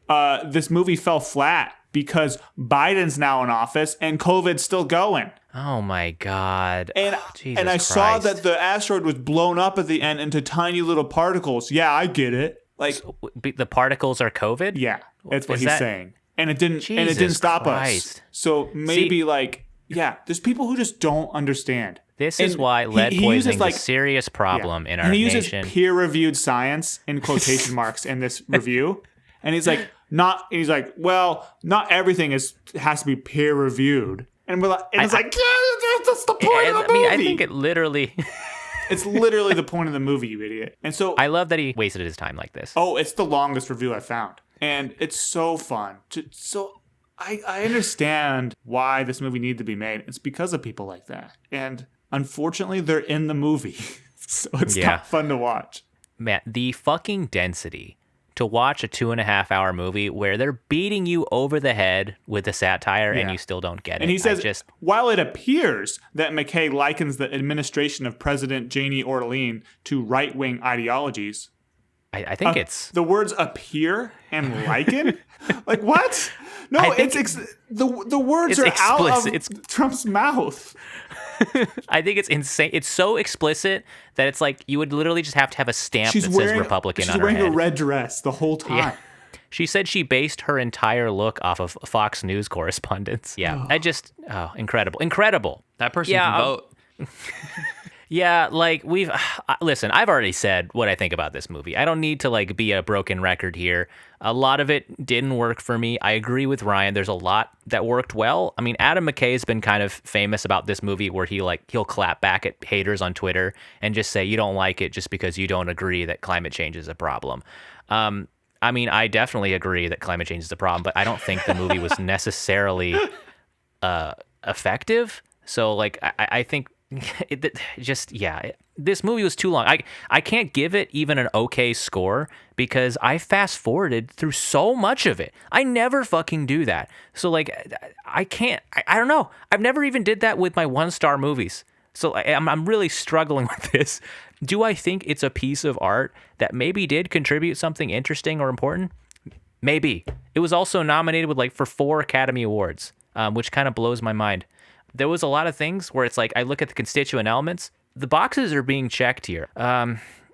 S2: this movie fell flat because Biden's now in office and COVID's still going.
S1: Oh my God.
S2: And
S1: Jesus
S2: and I
S1: Christ.
S2: saw that the asteroid was blown up at the end into tiny little particles. Yeah, I get it. Like,
S1: so, the particles are COVID?
S2: Yeah, that's what he's saying. And it didn't stop
S1: Christ.
S2: us. So maybe there's people who just don't understand.
S1: This is why lead poisoning is a serious problem in our nation.
S2: And he uses peer-reviewed science in quotation marks in this review. And he's like, not everything has to be peer-reviewed. And we're like, that's the point of the movie.
S1: I think it literally
S2: it's literally the point of the movie, you idiot. And so
S1: I love that he wasted his time like this.
S2: Oh, it's the longest review I found. And it's so fun. I understand why this movie needed to be made. It's because of people like that. And unfortunately, they're in the movie. So it's not fun to watch.
S1: Man, the fucking density to watch a 2.5-hour movie where they're beating you over the head with a satire and you still don't get it.
S2: And he says, while it appears that McKay likens the administration of President Janie Orlean to right-wing ideologies,
S1: I think it's...
S2: The words appear and liken? Like, what? No, the words are explicit. Out of Trump's mouth.
S1: I think it's insane. It's so explicit that it's like you would literally just have to have a stamp that says Republican on her head.
S2: She's wearing a red dress the whole time.
S1: Yeah. She said she based her entire look off of Fox News correspondents. Yeah, incredible.
S3: That person can vote.
S1: Yeah, like listen, I've already said what I think about this movie. I don't need to like be a broken record here. A lot of it didn't work for me. I agree with Ryan. There's a lot that worked well. I mean, Adam McKay has been kind of famous about this movie where he'll clap back at haters on Twitter and just say you don't like it just because you don't agree that climate change is a problem. I mean, I definitely agree that climate change is a problem, but I don't think the movie was necessarily effective. So like I think this movie was too long. I can't give it even an okay score because I fast forwarded through so much of it. I never fucking do that. So like I can't. I don't know. I've never even did that with my 1-star movies. So I'm really struggling with this Do I think it's a piece of art that maybe did contribute something interesting or important? Maybe. It was also nominated for 4 Academy Awards, which kind of blows my mind. There was a lot of things where it's like I look at the constituent elements. The boxes are being checked here.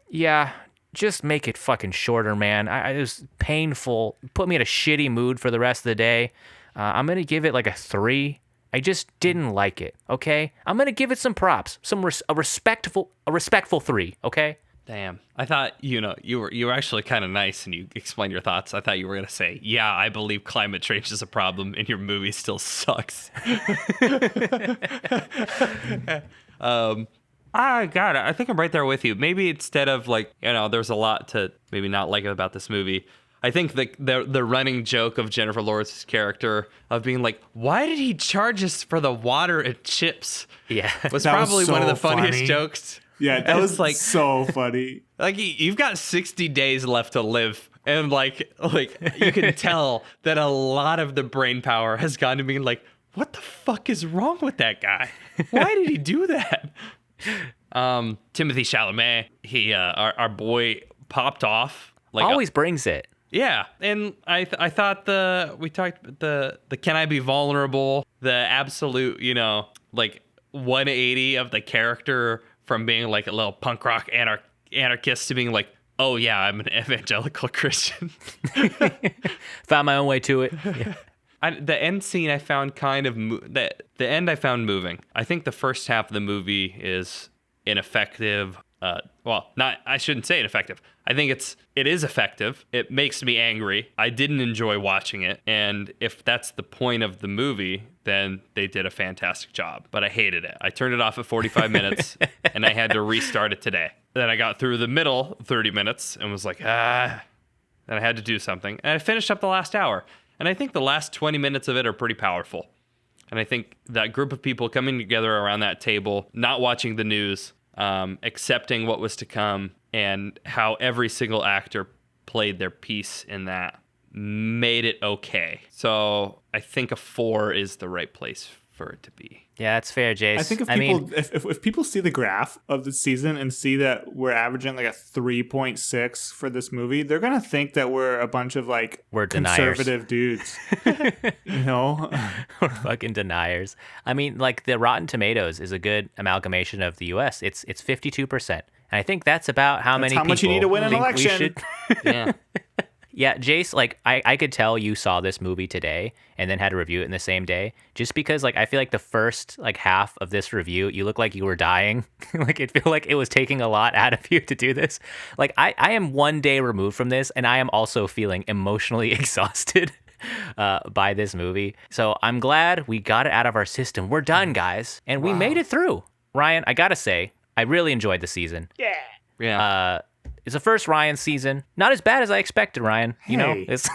S1: Yeah, just make it fucking shorter, man. It was painful. Put me in a shitty mood for the rest of the day. I'm going to give it like a 3. I just didn't like it, okay? I'm going to give it some props, a respectful 3, okay?
S3: Damn. I thought, you were actually kind of nice and you explained your thoughts. I thought you were going to say, yeah, I believe climate change is a problem and your movie still sucks. I got it. I think I'm right there with you. Maybe instead of there's a lot to maybe not like about this movie. I think the running joke of Jennifer Lawrence's character of being like, why did he charge us for the water and chips?
S1: Yeah.
S3: Was probably one of the funniest jokes.
S2: Yeah, that was like so funny.
S3: Like you've got 60 days left to live. And like you can tell that a lot of the brain power has gone to being like, what the fuck is wrong with that guy? Why did he do that? Timothee Chalamet, he our boy popped off.
S1: Always brings it.
S3: Yeah, and I thought we talked the can I be vulnerable, the absolute 180 of the character from being like a little punk rock anarchist to being like, oh yeah, I'm an evangelical Christian.
S1: Found my own way to it. Yeah.
S3: The end scene I found kind of the end I found moving. I think the first half of the movie is ineffective. I shouldn't say ineffective. I think it is effective. It makes me angry. I didn't enjoy watching it. And if that's the point of the movie, then they did a fantastic job. But I hated it. I turned it off at 45 minutes and I had to restart it today. Then I got through the middle 30 minutes and was like, and I had to do something. And I finished up the last hour. And I think the last 20 minutes of it are pretty powerful. And I think that group of people coming together around that table, not watching the news, accepting what was to come, and how every single actor played their piece in that made it okay. So I think a 4 is the right place for it to be.
S1: Yeah, that's fair, Jace.
S2: I think if people see the graph of the season and see that we're averaging like a 3.6 for this movie, they're gonna think that we're a bunch of
S1: we're
S2: conservative
S1: deniers.
S2: Dudes.
S1: We're fucking deniers. I mean, the Rotten Tomatoes is a good amalgamation of the U.S. It's 52%, and I think that's about how much
S2: you need to win an election.
S3: Yeah.
S1: Yeah, Jace, I could tell you saw this movie today and then had to review it in the same day, just because I feel like the first half of this review, you look like you were dying. It feel like it was taking a lot out of you to do this. I am 1 day removed from this, and I am also feeling emotionally exhausted by this movie. So I'm glad we got it out of our system. We're done, guys, and we made it through. Ryan, I gotta say, I really enjoyed the season.
S3: Yeah.
S1: It's the first Ryan season. Not as bad as I expected, Ryan. It's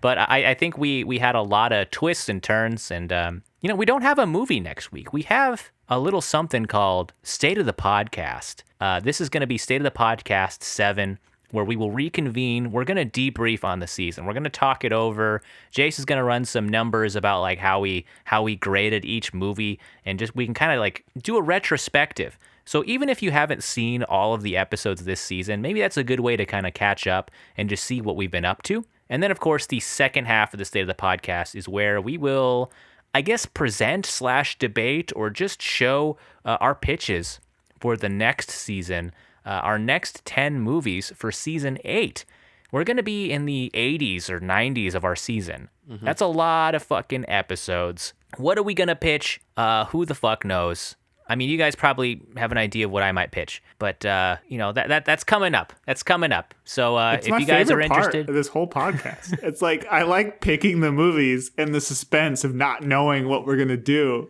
S1: but I think we had a lot of twists and turns, and we don't have a movie next week. We have a little something called State of the Podcast. This is going to be State of the Podcast 7, where we will reconvene. We're going to debrief on the season. We're going to talk it over. Jace is going to run some numbers about how we graded each movie, and we can kind of do a retrospective. So even if you haven't seen all of the episodes this season, maybe that's a good way to kind of catch up and just see what we've been up to. And then, of course, the second half of the State of the Podcast is where we will, I guess, present/debate or just show our pitches for the next season, our next 10 movies for season 8. We're going to be in the 80s or 90s of our season. Mm-hmm. That's a lot of fucking episodes. What are we going to pitch? Who the fuck knows? I mean, you guys probably have an idea of what I might pitch, but that's coming up. That's coming up. So if you guys are interested,
S2: part of this whole podcast, it's I like picking the movies and the suspense of not knowing what we're gonna do,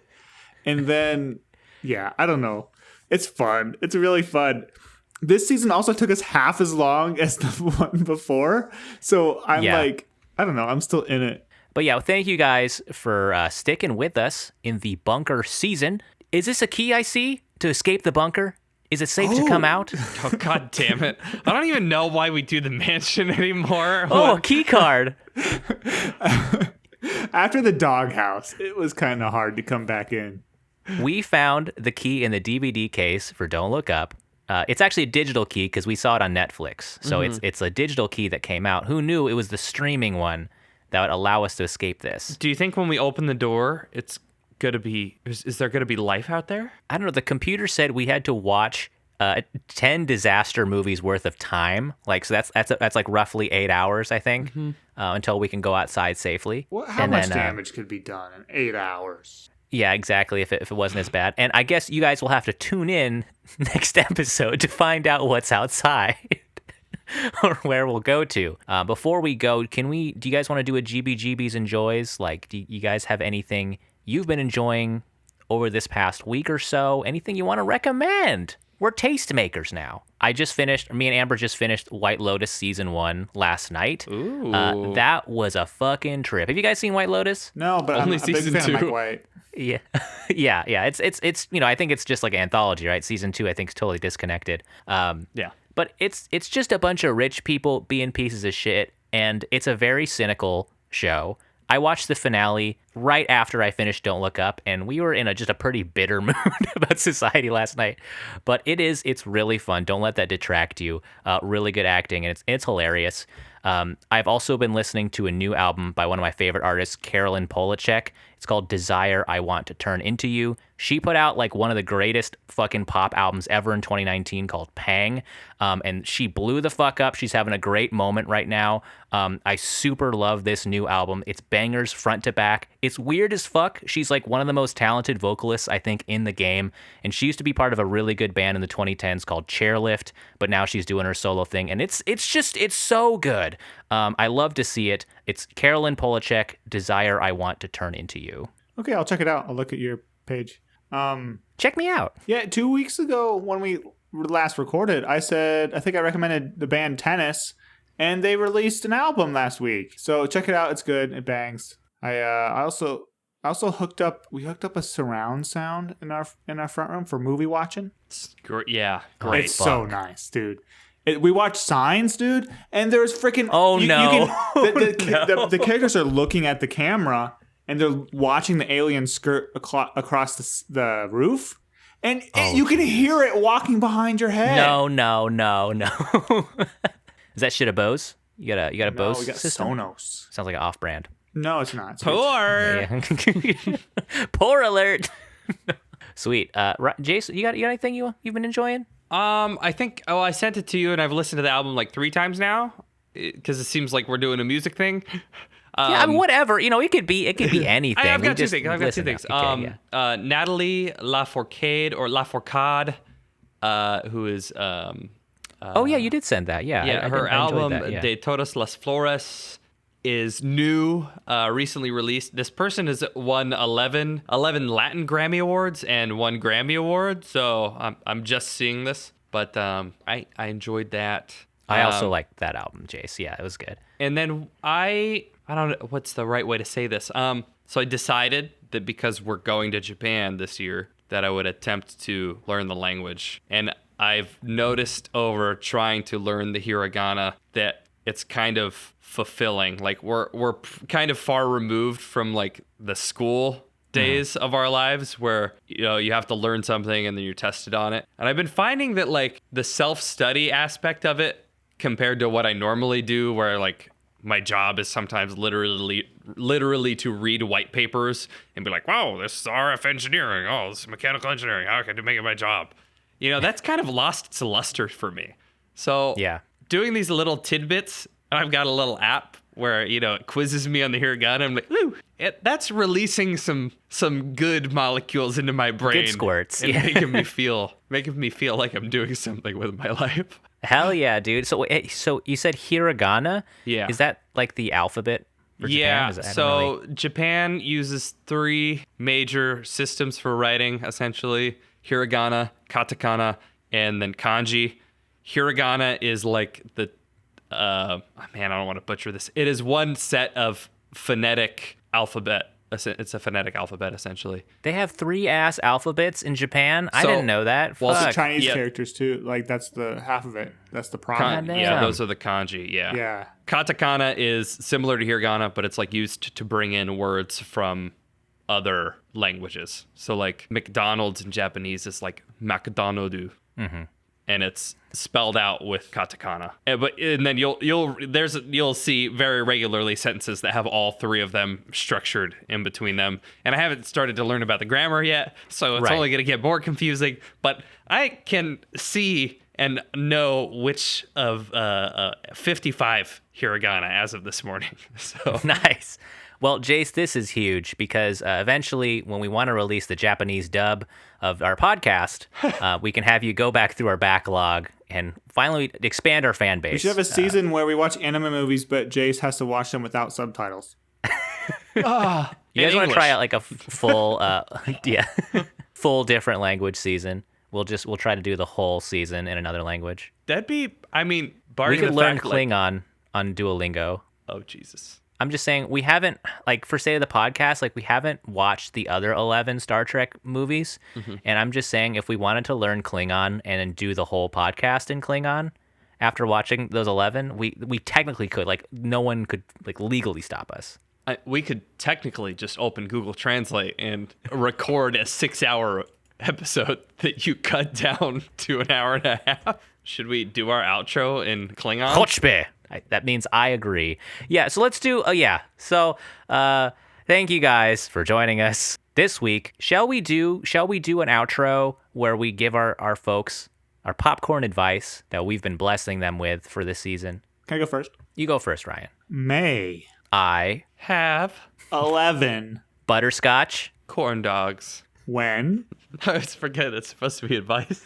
S2: and then I don't know. It's fun. It's really fun. This season also took us half as long as the one before, so I'm I don't know. I'm still in it.
S1: But yeah, thank you guys for sticking with us in the bunker season. Is this a key I see to escape the bunker? Is it safe to come out?
S3: Oh, God damn it. I don't even know why we do the mansion anymore.
S1: Oh, a key card.
S2: After the doghouse, it was kind of hard to come back in.
S1: We found the key in the DVD case for Don't Look Up. It's actually a digital key because we saw it on Netflix. So it's a digital key that came out. Who knew it was the streaming one that would allow us to escape this?
S3: Do you think when we open the door, it's gonna be? Is there gonna be life out there?
S1: I don't know. The computer said we had to watch 10 disaster movies worth of time. Like, so that's like roughly 8 hours, I think, until we can go outside safely.
S2: How much damage could be done in 8 hours?
S1: Yeah, exactly. If it wasn't as bad. And I guess you guys will have to tune in next episode to find out what's outside or where we'll go to. Before we go, do you guys want to do a GBGBs enjoys? Like, do you guys have anything you've been enjoying over this past week or so? Anything you want to recommend? We're tastemakers now. Me and Amber just finished White Lotus season 1 last night.
S3: Ooh.
S1: That was a fucking trip. Have you guys seen White Lotus?
S2: No, but
S3: Only
S2: I'm a big
S3: season
S2: fan
S3: 2.
S2: of Mike White.
S1: Yeah. yeah. It's I think it's just like an anthology, right? Season 2, I think, is totally disconnected.
S3: Yeah.
S1: But it's just a bunch of rich people being pieces of shit, and it's a very cynical show. I watched the finale right after I finished Don't Look Up, and we were in just a pretty bitter mood about society last night. But it's really fun. Don't let that detract you. Really good acting, and it's hilarious. I've also been listening to a new album by one of my favorite artists, Carolyn Polachek. It's called Desire, I Want to Turn Into You. She put out like one of the greatest fucking pop albums ever in 2019 called Pang. And she blew the fuck up. She's having a great moment right now. I super love this new album. It's bangers front to back. It's weird as fuck. She's like one of the most talented vocalists, I think, in the game. And she used to be part of a really good band in the 2010s called Chairlift, but now she's doing her solo thing. And it's so good. I love to see it. It's Carolyn Polachek, Desire, I Want to Turn Into You.
S2: Okay, I'll check it out. I'll look at your page.
S1: Check me out.
S2: Yeah, 2 weeks ago when we last recorded, I think I recommended the band Tennis, and they released an album last week. So check it out. It's good. It bangs. I also hooked up a surround sound in our front room for movie watching.
S3: Great.
S2: It's so nice, dude. We watched Signs, dude, and there's freaking... The characters are looking at the camera, and they're watching the alien skirt across the roof, and you can hear it walking behind your head.
S1: No. Is that shit a Bose? You got a Bose
S2: we got
S1: system?
S2: Sonos.
S1: Sounds like an off-brand.
S2: No, it's not.
S3: Poor.
S1: Yeah. Poor alert. Sweet. Jason, you got anything you've been enjoying?
S3: I think I sent it to you, and I've listened to the album like 3 times now because it seems like we're doing a music thing.
S1: Yeah, I mean, whatever. It could be anything.
S3: I've got two things.
S1: Okay, yeah.
S3: Natalie Lafourcade, who is
S1: oh yeah, you did send that. Yeah.
S3: Yeah, her album De Todas las Flores is new, recently released. This person has won 11 Latin Grammy Awards and 1 Grammy Award, so I'm just seeing this, but I enjoyed that.
S1: I also liked that album, Jace. Yeah, it was good.
S3: And then I don't know what's the right way to say this. So I decided that because we're going to Japan this year, that I would attempt to learn the language. And I've noticed over trying to learn the hiragana that it's kind of fulfilling. Like we're kind of far removed from like the school days of our lives where you have to learn something and then you're tested on it. And I've been finding that like the self-study aspect of it compared to what I normally do, where like my job is sometimes literally to read white papers and be like, wow, this is RF engineering, oh, this is mechanical engineering, how can I make it my job? That's kind of lost its luster for me. So
S1: yeah,
S3: doing these little tidbits, and I've got a little app where it quizzes me on the hiragana. I'm like, ooh, that's releasing some good molecules into my brain.
S1: Good squirts.
S3: And making me feel like I'm doing something with my life.
S1: Hell yeah, dude. So you said hiragana?
S3: Yeah.
S1: Is that like the alphabet for Japan?
S3: Yeah. So Japan uses 3 major systems for writing, essentially: hiragana, katakana, and then kanji. Hiragana is like the I don't want to butcher this. It is one set of phonetic alphabet. It's a phonetic alphabet, essentially.
S1: They have 3 ass alphabets in Japan? I didn't know that.
S2: Well,
S1: Fuck.
S2: also Chinese characters, too. Like, that's the half of it. That's the problem.
S3: Yeah, those are the kanji, yeah.
S2: Yeah.
S3: Katakana is similar to hiragana, but it's, like, used to bring in words from other languages. So, like, McDonald's in Japanese is, like, McDonald's.
S1: Mm-hmm.
S3: and it's spelled out with katakana. And then you'll see very regularly sentences that have all three of them structured in between them. And I haven't started to learn about the grammar yet, so it's only going to get more confusing. But I can see and know which of 55 hiragana as of this morning. So
S1: Nice. Well, Jace, this is huge because eventually when we want to release the Japanese dub of our podcast, we can have you go back through our backlog and finally expand our fan base.
S2: We should have a season where we watch anime movies, but Jace has to watch them without subtitles.
S1: You guys want to try out like a full, full different language season? We'll try to do the whole season in another language.
S3: that'd be,
S1: We
S3: barring
S1: could
S3: the
S1: learn
S3: fact, like-
S1: Klingon on Duolingo.
S3: oh, Jesus.
S1: I'm just saying we haven't, like, for say the podcast, like we haven't watched the other 11 Star Trek movies. And I'm just saying if we wanted to learn Klingon and then do the whole podcast in Klingon after watching those 11, we technically could. Like, no one could like legally stop us.
S3: We could technically just open Google Translate and record a 6-hour episode that you cut down to an hour and a half. Should we do our outro in Klingon?
S1: Hochbe. That means I agree. Yeah, so let's do, So thank you guys for joining us this week. Shall we do an outro where we give our folks our popcorn advice that we've been blessing them with for this season?
S2: Can I go first?
S1: You go first, Ryan.
S2: May
S1: I
S3: Have
S2: 11.
S1: butterscotch.
S3: corn dogs.
S2: When
S3: I always forget it's supposed to be advice.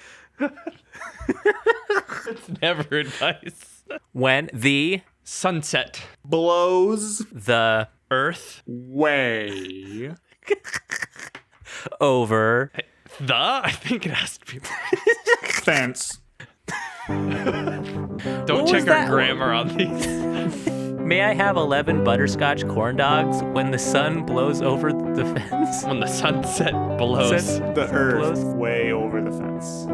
S3: It's never advice.
S1: When the
S3: Sunset.
S2: blows
S1: the
S3: Earth.
S2: way.
S1: over
S3: I think it has to be.
S2: Fence.
S3: Don't
S1: What was
S3: check our
S1: that?
S3: grammar on these.
S1: May I have 11 butterscotch corn dogs when the sun blows over the fence?
S3: When the sunset blows.
S2: The earth way over the fence.